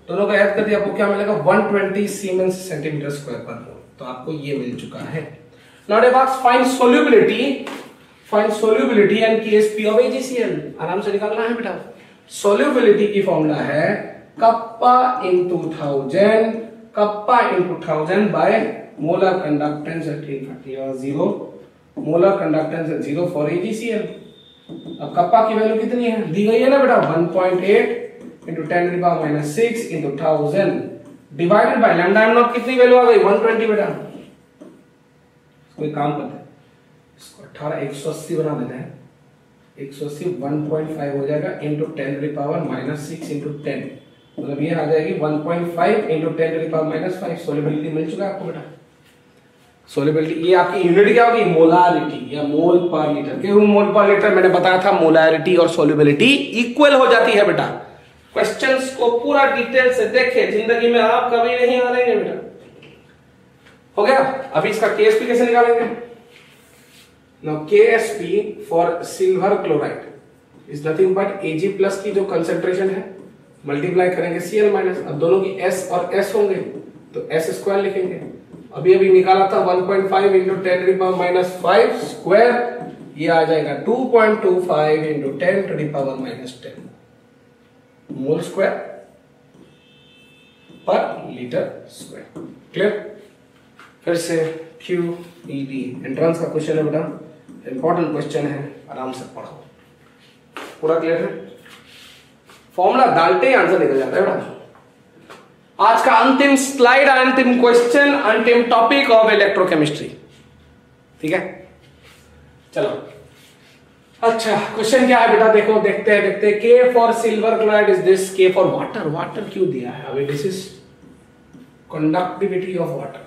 दोनों को ऐड कर दिया, आपको क्या मिलेगा? 120 सीमेंस सेंटीमीटर स्क्वायर पर मोल। तो आपको ये मिल चुका है। Now they ask find solubility and KSP of AgCl। आराम से निकालना है बेटा। सॉल्युबिलिटी की फॉर्मूला है kappa into 1000 by molar conductance at 0 molar conductance at 0 for AgCl। अब कप्पा की वैल्यू कितनी है? दी गई है ना बेटा, 1.8 into 10 to the power -6 into 1000 divided by lambda m not कितनी वैल्यू आ गई? 120 बेटा। कोई काम करते हैं, इसको 180 बना देते हैं। 180 1.5 हो जाएगा into 10 to the power -6 into 10, मतलब ये आ जाएगी 1.5 into 10 to the power -5। Solubility मिल चुका है आपको बेटा। सॉल्युबिलिटी ये आपकी यूनिट क्या होगी? मोलारिटी या मोल पर लीटर। क्यों मोल पर लीटर? मैंने बताया था मोलारिटी और सॉल्युबिलिटी इक्वल हो जाती है बेटा। क्वेश्चंस को पूरा डिटेल से देखें, जिंदगी में आप कभी नहीं हारेंगे बेटा। हो गया? अभी इसका KSP कैसे निकालेंगे? Now KSP for silver chloride is nothing but Ag plus की जो कंसेंट्रेशन है मल्टीप्लाई करेंगे Cl माइनस। अब दोनों की S और S होंगे तो S स्क्वायर लिखेंगे। अभी निकाला था 1.5 into 10 to the power -5 square, ये आ जाएगा 2.25 into 10 to the power -10 mole square per litre square. Clear? फिर से QED एंट्रेंस का क्वेश्चन है बेटा, इंपॉर्टेंट क्वेश्चन है, आराम से पढ़ो। पूरा क्लियर है? फॉर्मूला डालते ही आंसर निकल जाता है बेटा। आज का अंतिम स्लाइड, अंतिम क्वेश्चन, अंतिम टॉपिक ऑफ इलेक्ट्रोकेमिस्ट्री। ठीक है, चलो। अच्छा, क्वेश्चन क्या है बेटा? देखो, देखते हैं। K for silver chloride is this, K for water. Water क्यों दिया है? अभी this is conductivity of water.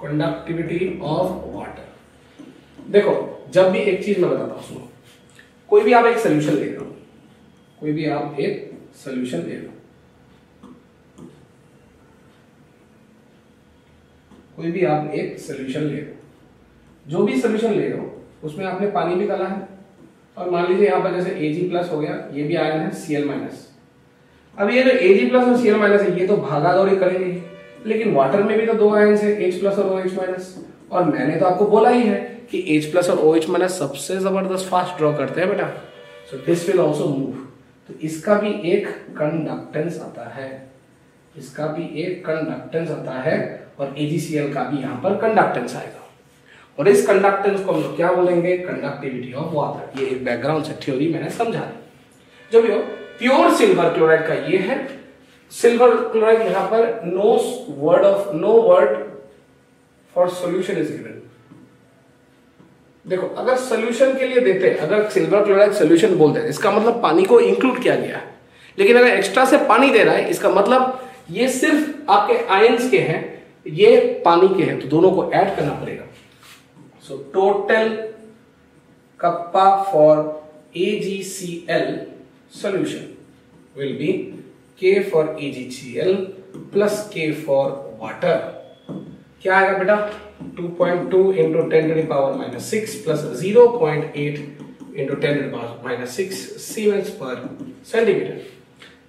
Conductivity of water. देखो, जब भी एक चीज मैं बताता हूं, सुनो। कोई भी आप एक सोल्यूशन ले रहे हो, कोई भी आप एक सोल्यूशन ले रहे हो, कोई भी आप एक सोल्यूशन ले रहे हो, जो भी सोल्यूशन ले रहे हो उसमें आपने पानी भी डाला है, और मान लीजिए यहाँ पर जैसे Ag प्लस हो गया, ये भी आयन है Cl माइनस। अब ये जो Ag प्लस और Cl माइनस है, ये तो भागा दौड़ी करेंगे, लेकिन वाटर में भी तो दो आयन है, H प्लस और OH माइनस। और मैंने तो आपको बोला ही है कि H प्लस और OH माइनस सबसे जबरदस्त फास्ट ड्रॉ करते हैं बेटा। So this will also move. तो इसका भी एक कंडक्टेंस आता है, इसका भी एक कंडक्टेंस आता है, और AgCl का भी यहाँ पर कंडक्टेंस आएगा। और इस कंडक्टेंस को हम लोग क्या बोलेंगे, कंडक्टिविटी ऑफ वाटर। ये एक बैकग्राउंड से थ्योरी मैंने समझा दी। जो भी हो, प्योर सिल्वर क्लोराइड का ये है। सिल्वर क्लोराइड यहां पर no word for solution is given. देखो, अगर सॉल्यूशन के लिए देते, अगर सिल्वर क्लोराइड सॉल्यूशन बोलते हैं, इसका मतलब पानी को इंक्लूड किया गया है। लेकिन अगर एक्स्ट्रा से पानी दे रहा है, इसका मतलब ये सिर्फ आपके आयंस के हैं, ये पानी के हैं, तो दोनों को ऐड करना पड़ेगा। So total kappa for AgCl solution will be K for AgCl plus K for water। क्या आएगा बेटा, 2.2 into 10 to the power minus 6 plus 0.8 into 10 to the power minus 6 Siemens per centimeter।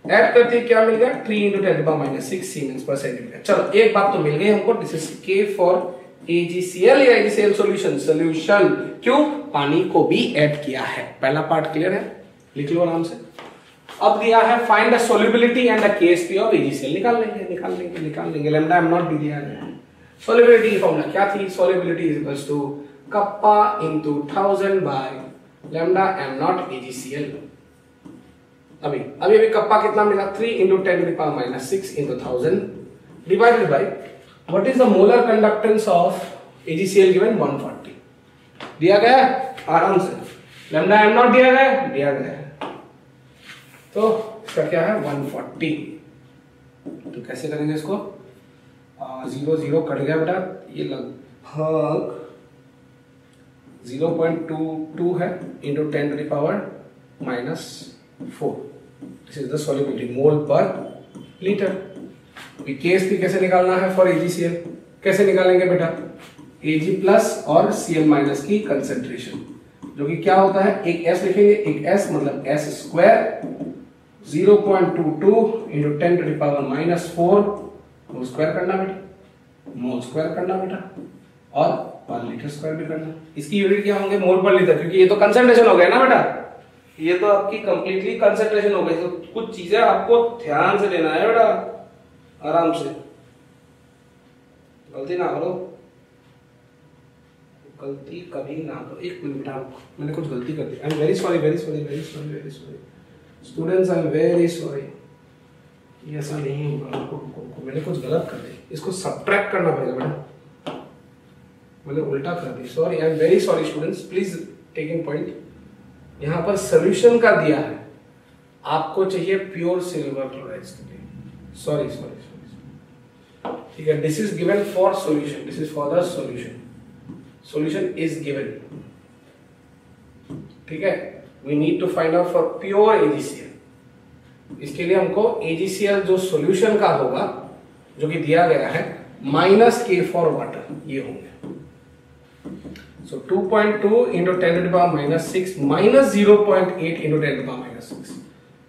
Add करते क्या मिल गया, 3 into 10 to the power minus 6 Siemens per centimeter। चलो एक बात तो मिल गई हमको, this is K for AgCl या AgCl सॉल्यूशन। क्यों, पानी को भी ऐड किया है। पहला पार्ट क्लियर है, लिख लो आराम से। अब दिया है find the solubility and the KSP of AgCl। निकाल लेंगे। लैम्डा एम नॉट भी दिया है। सॉल्युबिलिटी की फॉर्मूला क्या थी, solubility is equals to kappa into 1000 by lambda M naught AgCl। अभी कप्पा कितना मिला, 3 into 10 to the power minus 6 into 1000 divided by what is the molar conductance of AgCl given 140 दिया गया आराम से। लैम्डा एम नॉट दिया गया तो इसका क्या है 140। तो कैसे करेंगे इसको, 0 0 कट गया बेटा, ये लगभग 0.22 है into 10 to the power minus 4। This is the solubility mole per litre. KSP कैसे निकालना है फॉर AgCl, कैसे निकालेंगे बेटा, Ag प्लस और Cl माइनस की कंसेंट्रेशन, जो कि क्या होता है, एक S लिखेंगे, एक S मतलब S square 0.22 into 10 to the power minus 4 whole square करना बेटा, मोल स्क्वायर करना बेटा, और पर लीटर स्क्वायर भी करना। इसकी यूनिट क्या होंगे, मोल पर लीटर, क्योंकि ये तो कंसेंट्रेशन हो गया ना बेटा, ये तो आपकी कंप्लीटली कंसेंट्रेशन हो गई। तो कुछ चीजें आपको ध्यान से लेना है बेटा, आराम से, गलती ना करो, गलती कभी ना करो। एक मिनट, मैंने कुछ गलती कर दी, I am very sorry students, I am very sorry. ये ऐसा नहीं होगा, मैंने कुछ गलत कर दी, इसको सब्ट्रैक्ट करना पड़ेगा बेटा, मैंने उल्टा कर दी, sorry, I am very sorry students, please taking point. यहां पर सोल्यूशन का दिया है, आपको चाहिए प्योर सिल्वर क्लोराइड के लिए, सॉरी, ठीक है। This is given for solution, this is for the solution is given, ठीक है। We need to find out for pure AgCl। इसके लिए हमको AgCl जो सॉल्यूशन का होगा, जो कि दिया गया है, माइनस K फॉर वाटर, ये होंगे। So 2.2 into 10 to the power minus 6 minus 0.8 into 10 to the power minus 6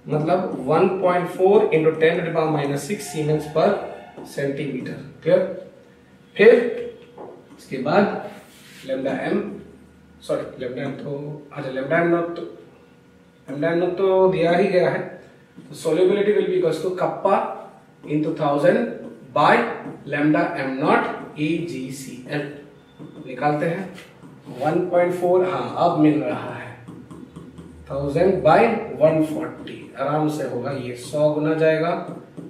मतलब 1.4 into 10 to the power minus 6 siemens पर सेंटीमीटर। क्लियर। फिर इसके बाद लैम्डा एम तो दिया ही गया है। तो solubility will be equals to kappa into 1000 by lambda M naught AgCl। निकालते हैं 1.4, हाँ अब मिल रहा है 1000 बाय 140, आराम से होगा, ये 100 गुना जाएगा,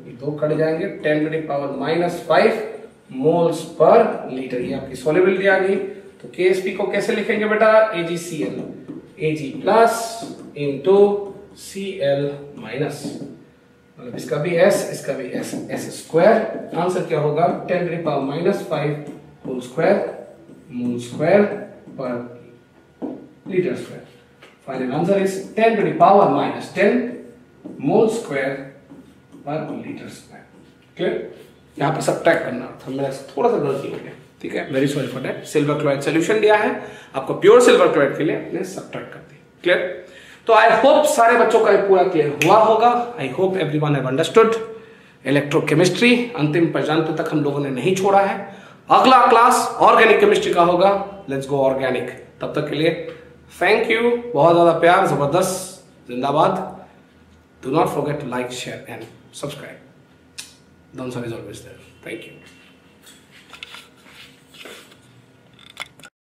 ये 2 कट जाएंगे, 10 to the power minus 5 moles per litre. ये आपकी सॉल्युबिलिटी आ गई। तो KSP को कैसे लिखेंगे बेटा, AgCl, Ag plus into Cl minus, मतलब इसका भी S, इसका भी S स्क्वायर। आंसर क्या होगा, 10 to the power minus 5 whole square mole square per litre square. Final answer is 10 to the power minus 10 mole square per litre square. Clear. यहाँ पर subtract करना था, मेरा थोड़ा सा गलती हो गया, ठीक है, very sorry for that. Silver chloride solution दिया है आपको प्योर सिल्वर क्लोराइड के लिए, आपने सब्ट्रैक्ट कर दी। क्लियर। तो आई होप सारे बच्चों का पूरा क्लियर हुआ होगा। I hope everyone have understood electrochemistry. अंतिम पर्याप्त तक हम लोगों ने नहीं छोड़ा है। अगला क्लास ऑर्गेनिक केमिस्ट्री का होगा, लेट्स गो ऑर्गेनिक। तब तक के लिए थैंक यू, बहुत ज्यादा प्यार, जबरदस्त, जिंदाबाद। Do not forget to like, share and subscribe. Donsar is always there. Thank you.